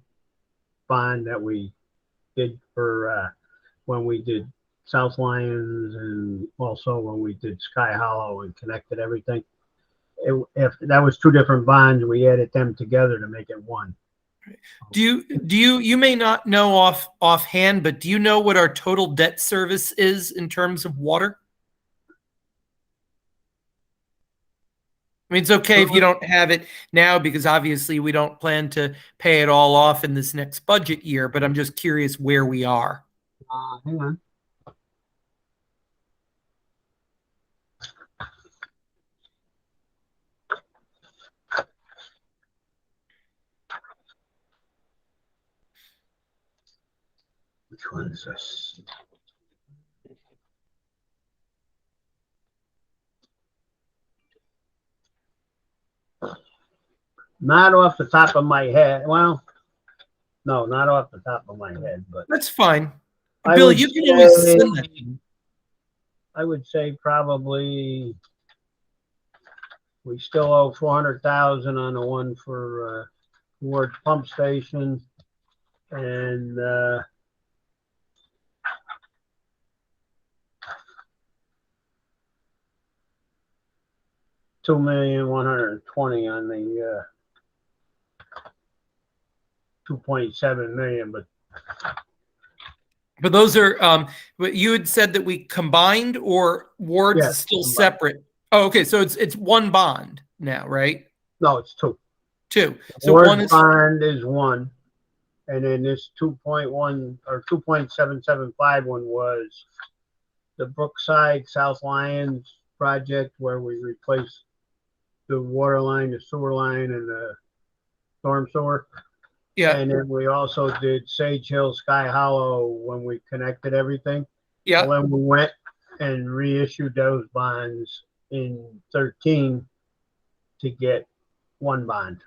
S4: bond that we did for when we did South Lions, and also when we did Sky Hollow and connected everything. If that was two different bonds, we added them together to make it one.
S2: You may not know offhand, but do you know what our total debt service is in terms of water? I mean, it's okay if you don't have it now because obviously we don't plan to pay it all off in this next budget year, but I'm just curious where we are.
S4: Hang on. Which one is this? Not off the top of my head. Well, no, not off the top of my head, but
S2: That's fine.
S4: I
S2: Bill,
S4: would
S2: you can always
S4: say-
S2: send that.
S4: I would say probably we still owe 400,000 on the one for towards pump station, and $2,120,000 on the 2.7 million.
S2: But those are but you had said that we combined or wards
S4: Yes,
S2: is still
S4: combined.
S2: separate. Oh, okay. So it's one bond now, right?
S4: No, it's two.
S2: Two. So
S4: Ward
S2: one is
S4: bond is one, and then this 2.1 or 2.775 one was the Brookside South Lyons project where we replaced the water line, the sewer line, and the storm sewer.
S2: yeah,
S4: And then we also did Sage Hill, Sky Hollow when we connected everything.
S2: yeah.
S4: Well, then we went and reissued those bonds in 13 to get one bond.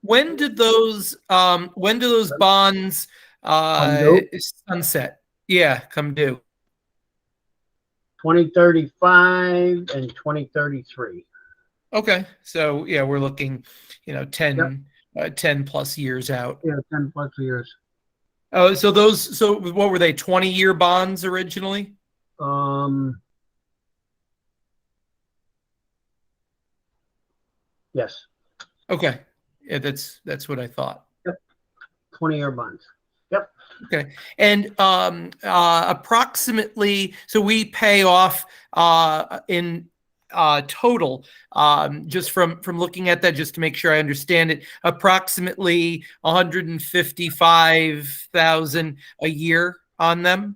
S2: When do those bonds
S4: due?
S2: sunset? Yeah, come due.
S4: 2035 and 2033.
S2: Okay. So yeah, we're looking, 10 10 plus years out.
S4: Yeah, 10 plus years.
S2: Oh, so what were they, 20-year bonds originally?
S4: Yes.
S2: Okay. Yeah, that's what I thought.
S4: 20-year bonds. Yep.
S2: Okay. And approximately, so we pay off in total, just from looking at that, just to make sure I understand it, approximately 155,000 a year on them,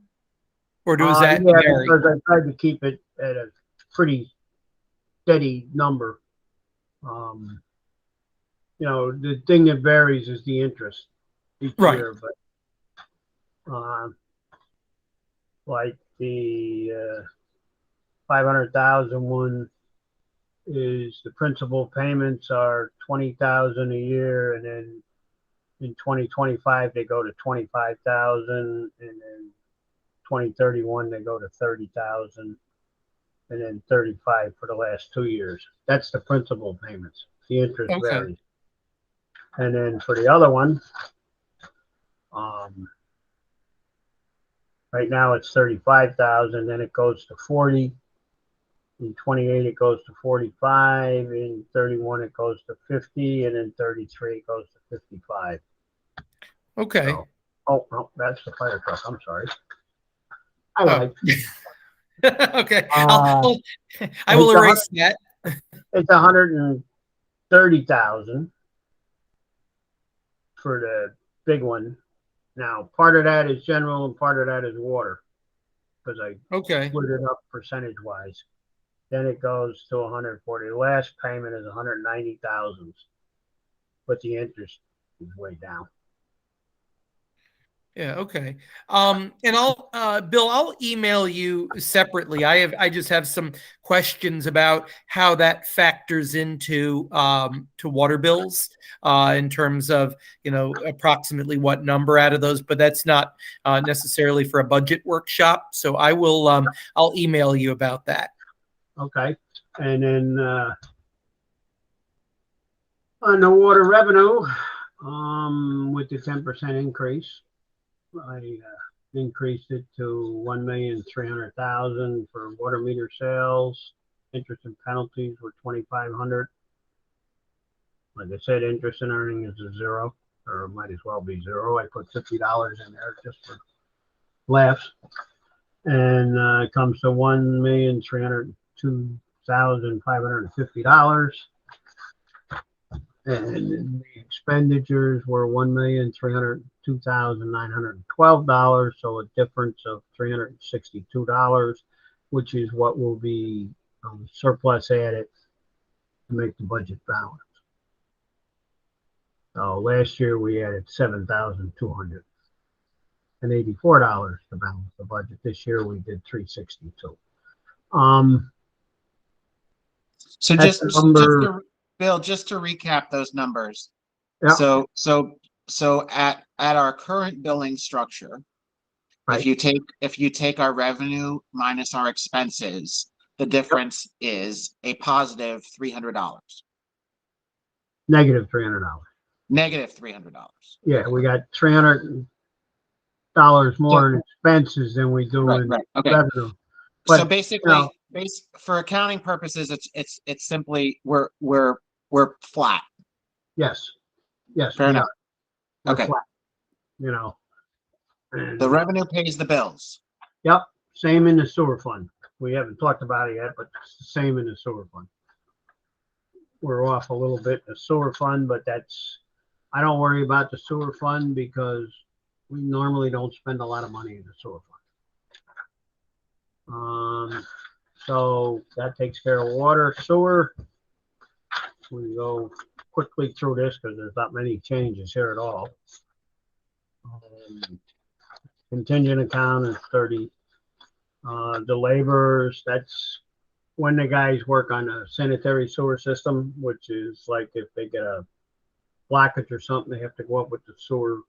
S2: or does that
S4: yeah,
S2: vary?
S4: because I tried to keep it at a pretty steady number. The thing that varies is the interest each
S2: Right.
S4: year, but like the 500,000 one is the principal payments are 20,000 a year, and then in 2025 they go to 25,000, and then 2031 they go to 30,000, and then 35 for the last 2 years. That's the principal payments. The interest
S2: Okay.
S4: varies. And then for the other one, right now it's 35,000, then it goes to 40. In 28 it goes to 45. In 31 it goes to 50, and in 33 it goes to 55.
S2: Okay.
S4: So, oh no, that's the fire truck. I'm sorry. I lied.
S2: Okay. I will erase that.
S4: It's 130,000 for the big one. Now, part of that is general and part of that is water, because I
S2: Okay.
S4: split it up percentage wise. Then it goes to 140. The last payment is 190,000, but the interest is way down.
S2: Yeah. Okay. And I'll, Bill, I'll email you separately. I just have some questions about how that factors into, to water bills, in terms of, approximately what number out of those, but that's not, necessarily for a budget workshop. So I will, I'll email you about that.
S4: Okay. And then, on the water revenue, with the 10% increase, I increased it to 1,300,000 for water meter sales. Interest and penalties were 2,500. Like I said, interest and earning is a zero. or it might as well be zero. I put $50 in there just for laughs. And it comes to $1,302,550. And the expenditures were $1,302,912, so a difference of $362, which is what will be surplus added to make the budget balance. So last year we added $7,284 to balance the budget. This year we did $362.
S3: So
S4: That's
S3: just,
S4: the number.
S3: Bill, just to recap those numbers.
S4: Yeah.
S3: So at our current billing structure,
S4: Right.
S3: if you take our revenue minus our expenses, the difference is a positive $300.
S4: Negative $300.
S3: Negative $300.
S4: Yeah, we got $300 more in expenses than we do in
S3: Okay.
S4: revenue.
S3: So
S4: But,
S3: basically, for accounting purposes, it's simply we're flat.
S4: Yes,
S3: Fair
S4: we
S3: enough.
S4: are. We're
S3: Okay.
S4: flat, And,
S3: The revenue pays the bills.
S4: yep, same in the sewer fund. We haven't talked about it yet, but it's the same in the sewer fund. We're off a little bit in the sewer fund, but I don't worry about the sewer fund because we normally don't spend a lot of money in the sewer fund. So that takes care of water, sewer. We go quickly through this because there's not many changes here at all. Contingent account is 30. The laborers, that's when the guys work on a sanitary sewer system, which is like if they get a blockage or something, they have to go up with the sewer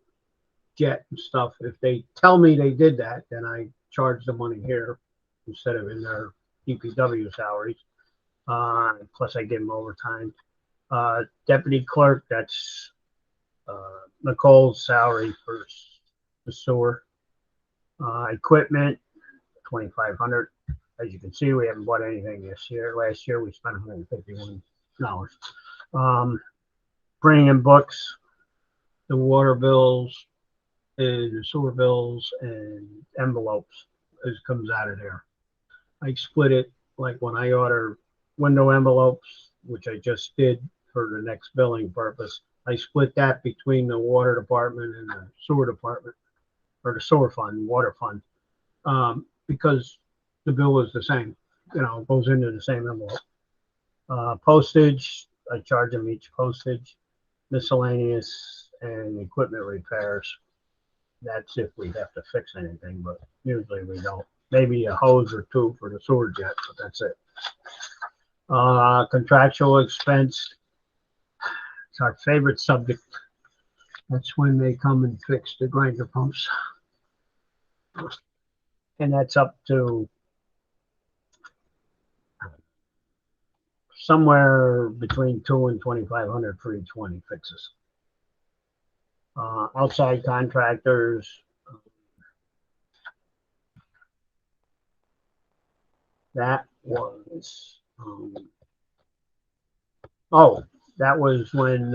S4: jet and stuff. If they tell me they did that, then I charge the money here instead of in their DPW salaries. Plus I give them overtime. Deputy clerk, that's Nicole's salary for the sewer. Equipment, $2,500. As you can see, we haven't bought anything this year. Last year we spent $151. Bringing in books, the water bills, the sewer bills, and envelopes comes out of there. I split it like when I order window envelopes, which I just did for the next billing purpose. I split that between the water department and the sewer department, or the sewer fund, water fund, because the bill is the same, goes into the same envelope. Postage, I charge them each postage. Miscellaneous and equipment repairs. That's if we have to fix anything, but usually we don't. Maybe a hose or two for the sewer jet, but that's it. Contractual expense. It's our favorite subject. That's when they come and fix the grinder pumps. And that's up to somewhere between $200 and $2,500 for each one he fixes. Outside contractors, that was that was when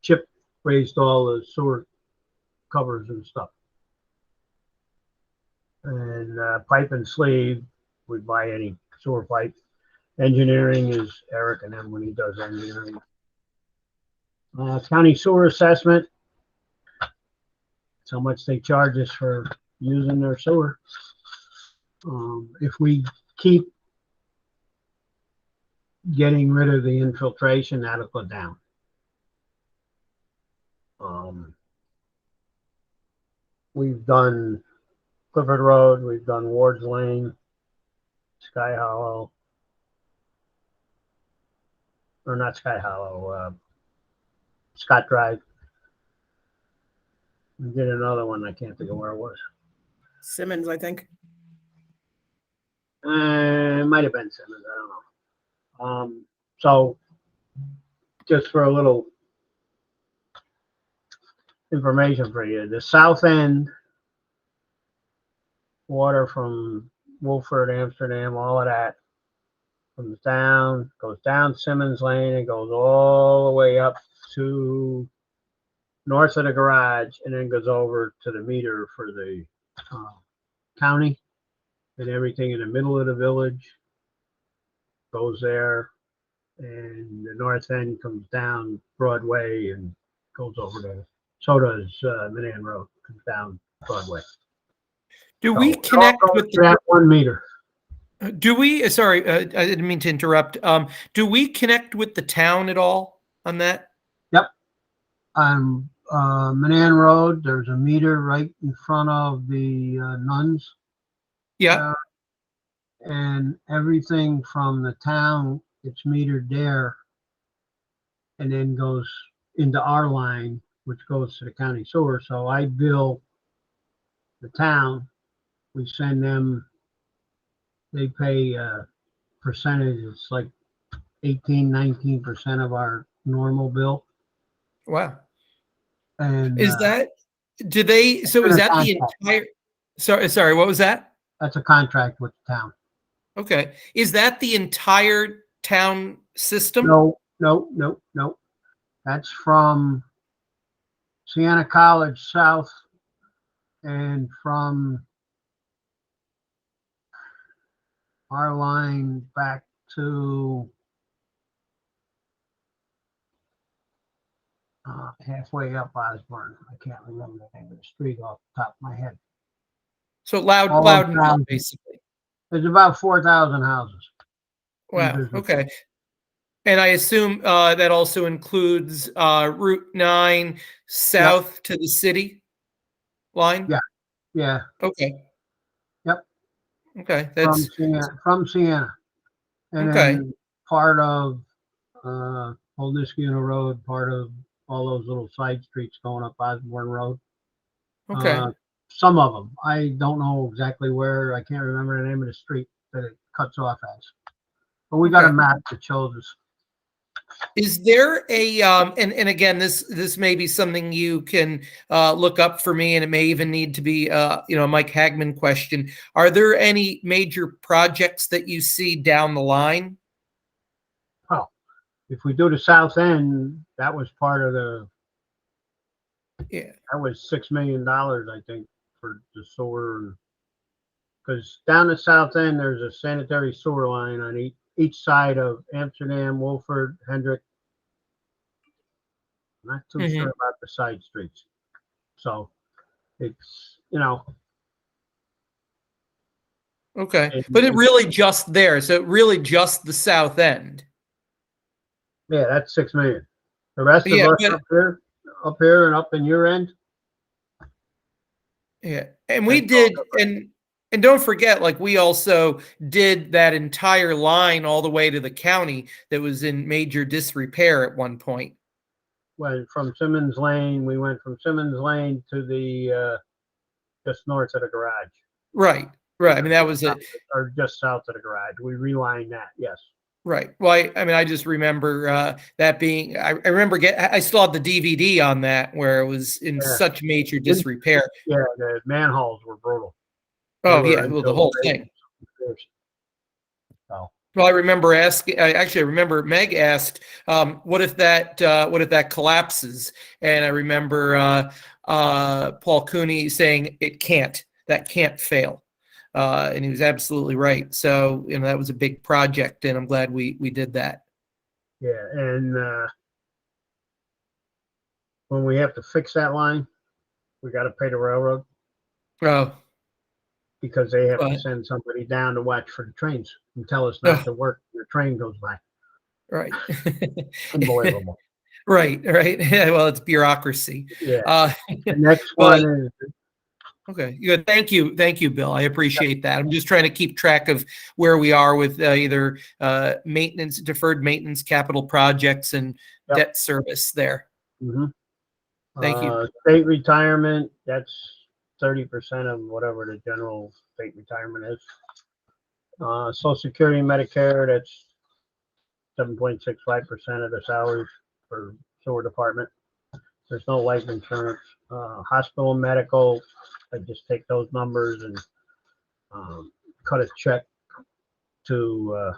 S4: Chip raised all the sewer covers and stuff. And pipe and sleeve, we buy any sewer pipe. Engineering is Eric and then when he does engineering. County sewer assessment. That's how much they charge us for using their sewer. If we keep getting rid of the infiltration, that'll go down. We've done Clifford Road, we've done Ward's Lane, Sky Hollow, or not Sky Hollow, Scott Drive. We did another one, I can't think of where it was.
S1: Simmons, I think.
S4: It might have been Simmons, I don't know. So just for a little information for you, the south end water from Wolford, Amsterdam, all of that comes down, goes down Simmons Lane and goes all the way up to north of the garage and then goes over to the meter for the county, and everything in the middle of the village goes there, and the north end comes down Broadway and goes over to, so does Menands Road, comes down Broadway.
S2: Do we
S4: So it all
S2: connect
S4: goes
S2: with
S4: to that one meter?
S2: do we, sorry, I didn't mean to interrupt. Do we connect with the town at all on that?
S4: Yep. On Menands Road, there's a meter right in front of the nuns.
S2: Yeah.
S4: And everything from the town, it's metered there and then goes into our line, which goes to the county sewer. So I bill the town, we send them, they pay a percentage, it's like 18-19% of our normal bill.
S2: Wow.
S4: And
S2: Is that, do they, so is that the entire, sorry, what was that?
S4: that's a contract with the town.
S2: Okay. Is that the entire town system?
S4: No. That's from Siena College south and from our line back to halfway up Osborne. I can't remember the name of the street off the top of my head.
S2: So
S4: All
S2: loud and
S4: down.
S2: clear, basically.
S4: There's about 4,000 houses.
S2: Wow.
S4: business.
S2: Okay. And I assume that also includes Route 9 south to the city line?
S4: Yeah,
S2: Okay.
S4: Yep.
S2: Okay.
S4: from
S2: That's
S4: Siena. And
S2: okay.
S4: then part of Old Niskuna Road, part of all those little side streets going up Osborne Road.
S2: Okay.
S4: Some of them. I don't know exactly where. I can't remember the name of the street that it cuts off as. But we got a
S2: Okay.
S4: map that shows us.
S2: Is there a and again this may be something you can look up for me, and it may even need to be a Mike Hagman question. Are there any major projects that you see down the line?
S4: Oh, if we do the south end, that was part of the.
S2: Yeah.
S4: That was $6 million, I think, for the sewer. Because down the south end, there's a sanitary sewer line on each side of Amsterdam, Wolford, Hendrick. Not too
S2: Mhm.
S4: sure about the side streets. So it's,
S2: Okay. But it really just there. So really just the south end.
S4: yeah, that's 6 million. The rest of
S2: Yeah,
S4: us
S2: but
S4: up here and up in your end.
S2: yeah. And we
S4: That's all
S2: did and don't forget, like we also did that entire line all the way to the county that was in major disrepair at one point.
S4: Went from Simmons Lane, we went from Simmons Lane to the just north of the garage.
S2: Right. Right. I mean, that was it.
S4: Or just south of the garage. We relined that, yes.
S2: Right. Well, I mean, I just remember that being. I remember I still have the DVD on that where it was in such major disrepair.
S4: Yeah, the manholes were brutal.
S2: Oh yeah, well the whole thing.
S4: So.
S2: Well, I remember asking. I remember Meg asked, "What if that collapses?" And I remember Paul Cooney saying, "It can't. That can't fail." And he was absolutely right. So, that was a big project, and I'm glad we did that.
S4: Yeah, and when we have to fix that line, we got to pay the railroad.
S2: Oh.
S4: Because they have to send somebody down to watch for the trains and tell us not to work when the train goes by.
S2: Right.
S4: Unbelievable.
S2: Right. Yeah, well, it's bureaucracy.
S4: Yeah. The next one is.
S2: Okay, good. Thank you, Bill. I appreciate that. I'm just trying to keep track of where we are with either maintenance, deferred maintenance, capital projects, and debt service there.
S4: Mm-hmm.
S2: Thank you.
S4: State retirement, that's 30% of whatever the general state retirement is. Social Security and Medicare, that's 7.65% of the salaries for sewer department. There's no life insurance. Hospital and medical, I just take those numbers and cut a check to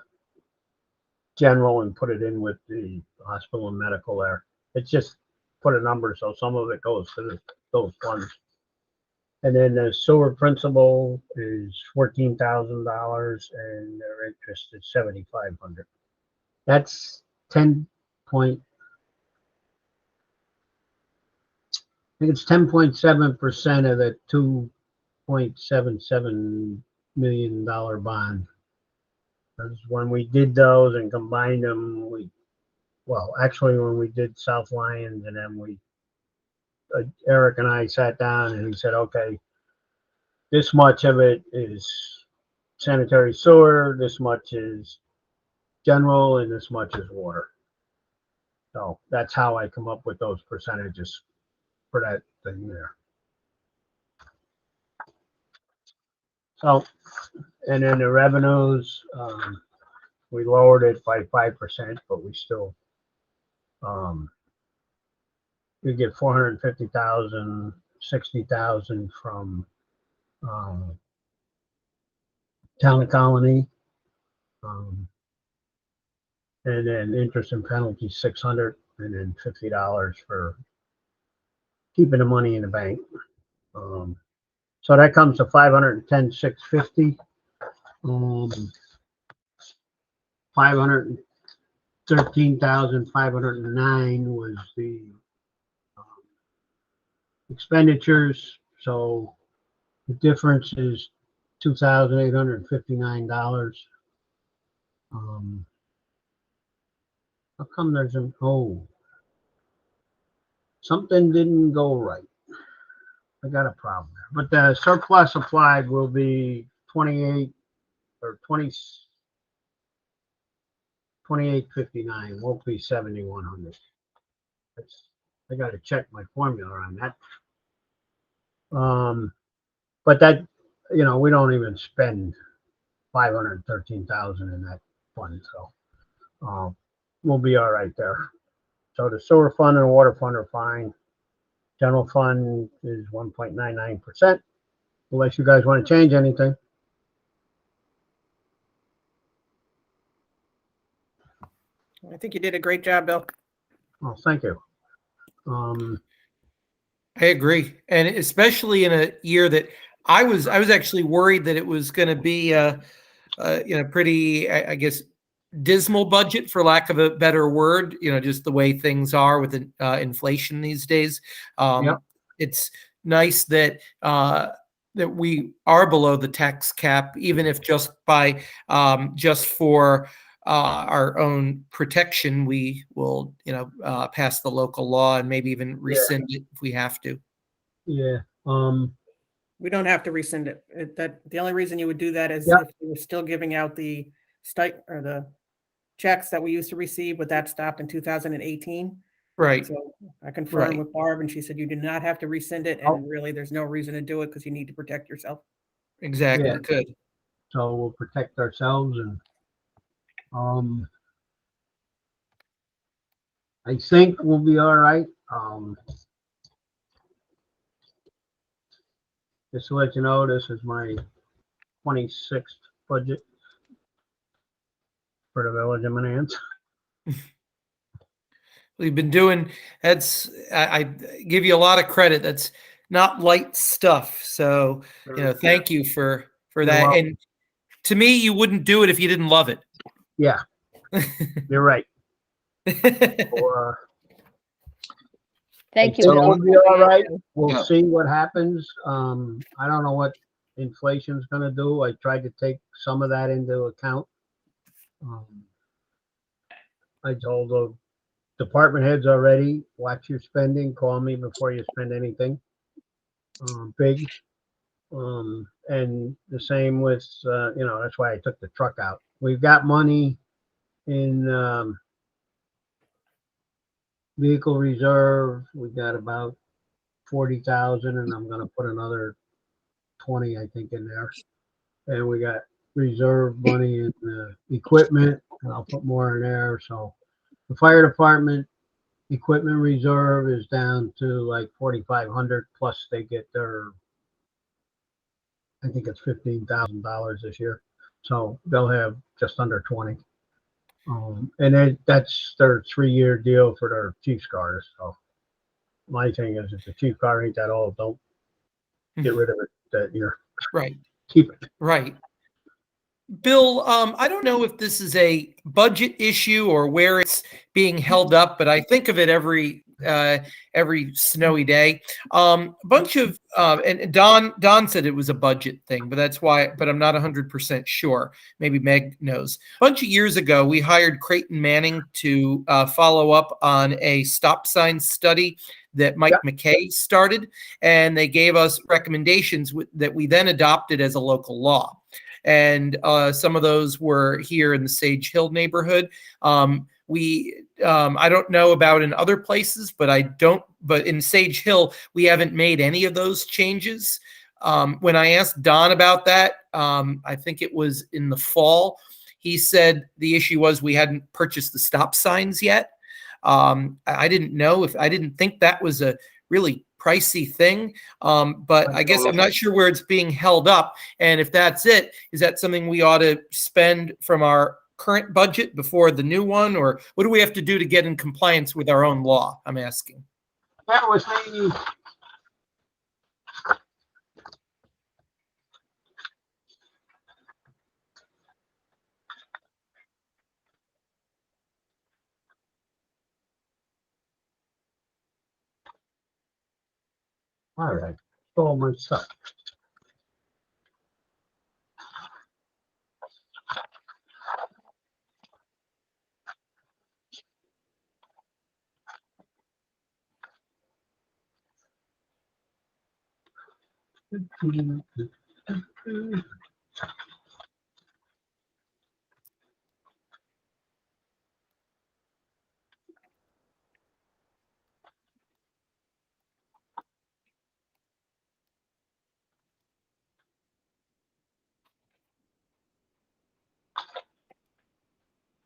S4: general and put it in with the hospital and medical there. It's just put a number, so some of it goes to those funds. And then the sewer principal is $14,000 and their interest is $7,500. That's 10.7% of the $2.77 million bond. Because when we did those and combined them, actually when we did South Lyons, and then Eric and I sat down and he said, okay, this much of it is sanitary sewer, this much is general, and this much is water. So that's how I come up with those percentages for that thing there. So, and then the revenues, we lowered it by 5%, but we still, we get 450,000, 60,000 from Town of Colony, and then interest and penalties 600, and then $50 for keeping the money in the bank. So that comes to 510,650. 513,509 was the expenditures. So the difference is $2,859. How come there's something didn't go right. I got a problem there. But the surplus applied will be 2859. Won't be 7,100. I got to check my formula on that. But that, we don't even spend 513,000 in that fund, so we'll be all right there. So the sewer fund and the water fund are fine. General fund is 1.99%, unless you guys want to change anything.
S1: I think you did a great job, Bill.
S4: Oh, thank you.
S2: I agree, and especially in a year that I was actually worried that it was going to be pretty, I guess, dismal budget, for lack of a better word. Just the way things are with inflation these days.
S4: Yep.
S2: It's nice that that we are below the tax cap, even if just for our own protection, we will, pass the local law and maybe even rescind it if we have to.
S4: Yeah.
S1: We don't have to rescind it. That the only reason you would do that is
S4: Yep.
S1: if you were still giving out the the checks that we used to receive, but that stopped in 2018.
S2: Right.
S1: So I confirmed
S2: Right.
S1: with Barb, and she said you do not have to rescind it, and really, there's no reason to do it because you need to protect yourself.
S2: Exactly.
S4: Yeah.
S2: Good.
S4: So we'll protect ourselves, and I think we'll be all right. Just to let you know, this is my 26th budget for the village of Menands.
S2: We've been doing, I give you a lot of credit. That's not light stuff. So, thank you for that.
S4: welcome.
S2: And to me, you wouldn't do it if you didn't love it.
S4: Yeah, you're right. Or,
S5: Thank you.
S4: so
S5: Bill.
S4: we'll be all right. We'll
S3: Yeah.
S4: see what happens. I don't know what inflation's going to do. I tried to take some of that into account. I told the department heads already, watch your spending, call me before you spend anything big. And the same with, that's why I took the truck out. We've got money in vehicle reserve. We got about 40,000, and I'm going to put another 20, I think, in there. And we got reserve money in equipment, and I'll put more in there. So the fire department equipment reserve is down to like 4,500, plus they get their, I think it's $15,000 this year. So they'll have just under 20. And then that's their 3-year deal for their Chiefs cars. So my thing is if the cheap car ain't that old, don't get rid of it. That you're
S2: Right.
S4: keep it.
S2: Right. Bill, I don't know if this is a budget issue or where it's being held up, but I think of it every snowy day. A bunch of and Don said it was a budget thing, but that's why. But I'm not 100% sure. Maybe Meg knows. A bunch of years ago, we hired Creighton Manning to follow up on a stop sign study that Mike McKay started, and they gave us recommendations that we then adopted as a local law. And some of those were here in the Sage Hill neighborhood. I don't know about in other places, but in Sage Hill, we haven't made any of those changes. When I asked Don about that, I think it was in the fall, he said the issue was we hadn't purchased the stop signs yet. I didn't think that was a really pricey thing. But I guess I'm not sure where it's being held up. And if that's it, is that something we ought to spend from our current budget before the new one? Or what do we have to do to get in compliance with our own law? I'm asking.
S4: That was me. All right, stole my stuff.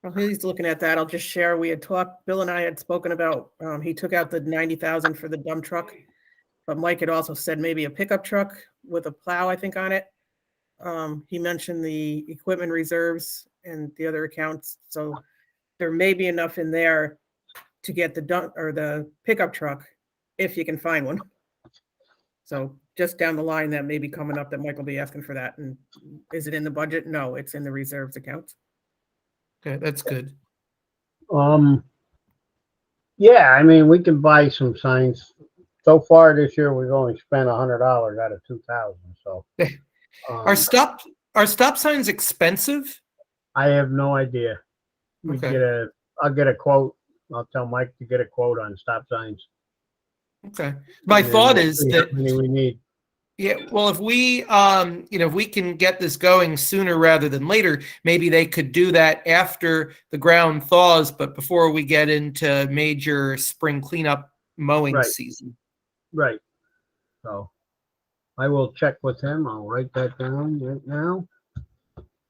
S1: While he's looking at that, I'll just share, Bill and I had spoken about, he took out the 90,000 for the dump truck, but Mike had also said maybe a pickup truck with a plow, I think, on it. He mentioned the equipment reserves and the other accounts, so there may be enough in there to get the dump or the pickup truck if you can find one. So just down the line, that may be coming up that Mike will be asking for that. And is it in the budget? No, it's in the reserves account.
S2: Okay, that's good.
S4: Yeah, I mean, we can buy some signs. So far this year, we've only spent $100 out of 2,000. So,
S2: Are stop signs expensive?
S4: I have no idea.
S2: Okay.
S4: I'll get a quote. I'll tell Mike to get a quote on stop signs.
S2: Okay. My thought is that
S4: how many we need.
S2: Yeah, well, if we can get this going sooner rather than later, maybe they could do that after the ground thaws, but before we get into major spring cleanup mowing season.
S4: Right. So I will check with him. I'll write that down right now.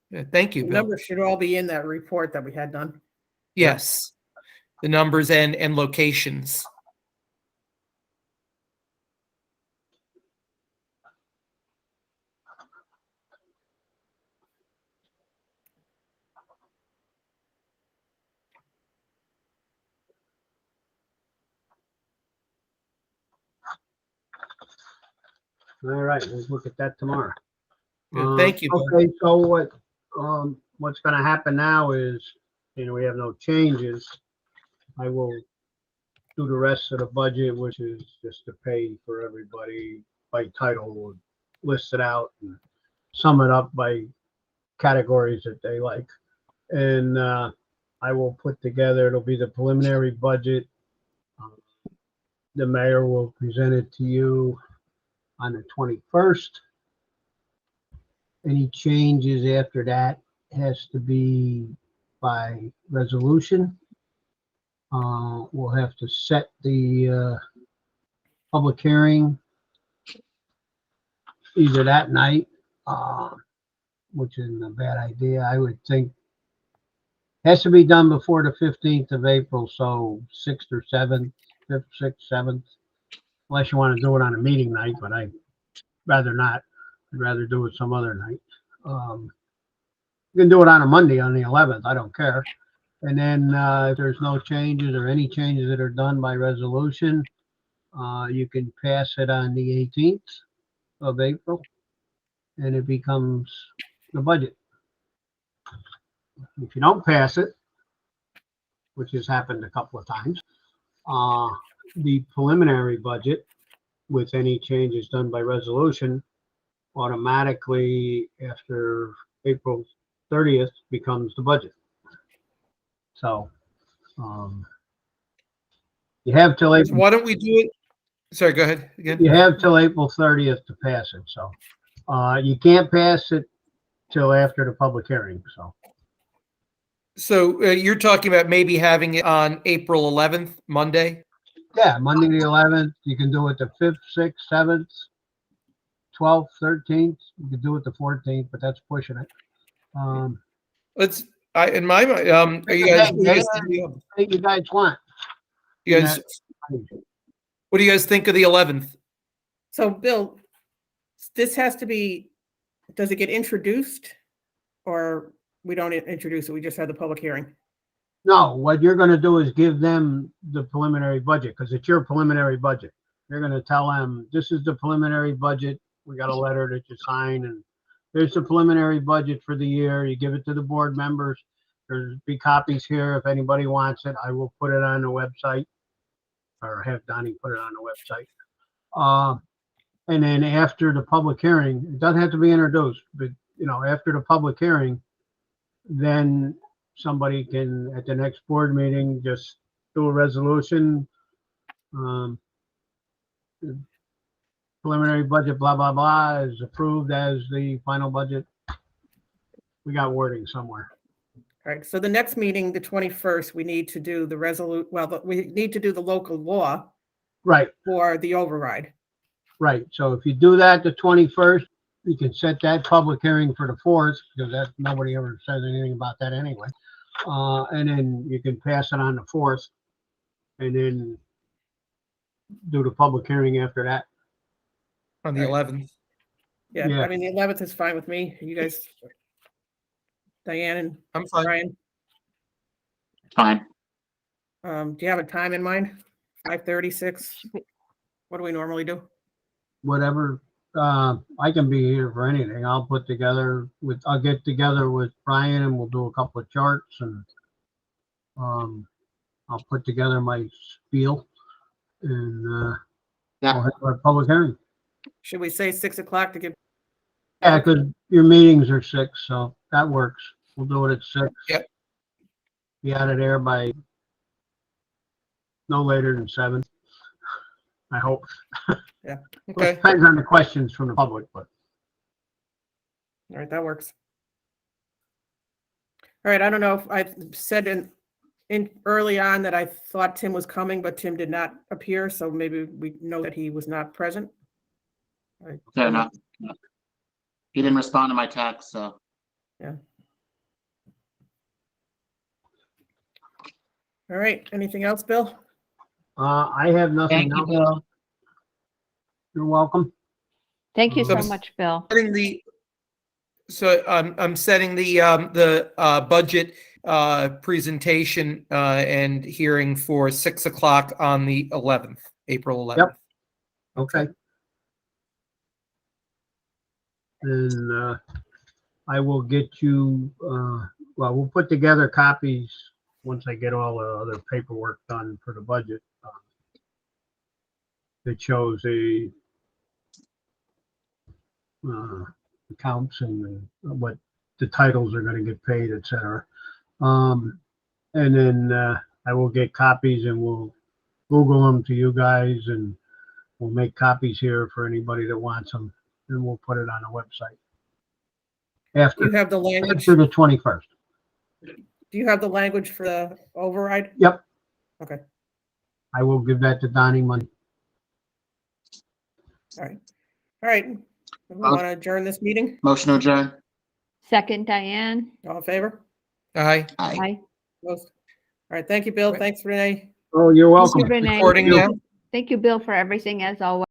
S2: Yeah, thank you,
S1: The
S2: Bill.
S1: numbers should all be in that report that we had done.
S2: Yes, the numbers and locations.
S4: All right, we'll look at that tomorrow.
S2: Good, thank you, Bill.
S4: Okay, so what's going to happen now is, we have no changes. I will do the rest of the budget, which is just to pay for everybody by title, we'll list it out and sum it up by categories that they like. And I will put together, it'll be the preliminary budget. The mayor will present it to you on the 21st. Any changes after that has to be by resolution. We'll have to set the public hearing either that night, which isn't a bad idea. I would think has to be done before the 15th of April, so 6th or 7th, 5th, 6th, 7th, unless you want to do it on a meeting night, but I'd rather not. I'd rather do it some other night. You can do it on a Monday on the 11th. I don't care. And then if there's no changes or any changes that are done by resolution, You can pass it on the 18th of April, and it becomes the budget. If you don't pass it, which has happened a couple of times, the preliminary budget, with any changes done by resolution, automatically after April 30th becomes the budget. So, you have till April,
S2: Why don't we do it? Sorry, go ahead again.
S4: you have till April 30th to pass it. So, you can't pass it till after the public hearing. So,
S2: So you're talking about maybe having it on April 11th, Monday?
S4: yeah, Monday the 11th, you can do it the 5th, 6th, 7th, 12th, 13th. You can do it the 14th, but that's pushing it.
S2: In my mind, are you guys,
S4: What do you guys want?
S2: you guys, what do you guys think of the 11th?
S1: So Bill, this has to be, does it get introduced or we don't introduce it? We just have the public hearing?
S4: No, what you're gonna do is give them the preliminary budget, because it's your preliminary budget. You're gonna tell them, this is the preliminary budget. We got a letter that you sign, and there's the preliminary budget for the year. You give it to the board members. There's be copies here if anybody wants it. I will put it on the website, or have Donnie put it on the website. And then after the public hearing, it doesn't have to be introduced, but after the public hearing, then somebody can, at the next board meeting, just do a resolution. Preliminary budget, blah, blah, blah, is approved as the final budget. We got wording somewhere.
S1: All right, so the next meeting, the 21st, we need to do the we need to do the local law
S4: Right,
S1: for the override.
S4: right. So if you do that the 21st, you can set that public hearing for the 4th, because that, nobody ever says anything about that anyway. And then you can pass it on the 4th, and then do the public hearing after that.
S2: On the 11th.
S1: Yeah,
S4: Yeah.
S1: I mean, the 11th is fine with me. You guys, Diane and
S2: I'm fine.
S1: Brian,
S3: Fine.
S1: do you have a time in mind? 5:30, 6? What do we normally do?
S4: Whatever, I can be here for anything. I'll get together with Brian, and we'll do a couple of charts, and I'll put together my spiel, and
S3: Yeah.
S4: we'll have our public hearing.
S1: Should we say 6 o'clock to give?
S4: Yeah, because your meetings are 6, so that works. We'll do it at 6.
S2: Yep.
S4: Be out of there by no later than 7. I hope.
S2: Okay.
S4: It depends on the questions from the public, but
S1: All right, that works. All right, I don't know if I said in early on that I thought Tim was coming, but Tim did not appear, so maybe we know that he was not present. All right.
S3: Fair enough. He didn't respond to my text, so.
S1: All right, anything else, Bill?
S4: I have nothing
S3: Thank you,
S4: else.
S3: Bill.
S4: You're welcome.
S5: Thank you so
S2: So-
S5: much, Bill.
S2: I'm setting the budget presentation and hearing for 6 o'clock on the 11th, April 11th.
S4: Okay. And I will get you, we'll put together copies once I get all the other paperwork done for the budget. That shows the accounts and what the titles are going to get paid, etc. And then I will get copies, and we'll Google them to you guys, and we'll make copies here for anybody that wants them, and we'll put it on the website
S1: Do you have the language?
S4: after the 21st.
S1: Do you have the language for the override?
S4: Yep.
S1: Okay,
S4: I will give that to Donnie Monday.
S1: all right. All right, we want to adjourn this meeting?
S3: Motion to adjourn.
S5: Second, Diane.
S1: All in favor?
S2: Aye.
S3: Aye.
S5: Aye.
S1: Most. All right, thank you, Bill. Thanks, Renee.
S4: Oh, you're welcome.
S5: Thank you, Renee.
S2: Recording now.
S5: Thank you, Bill, for everything as always.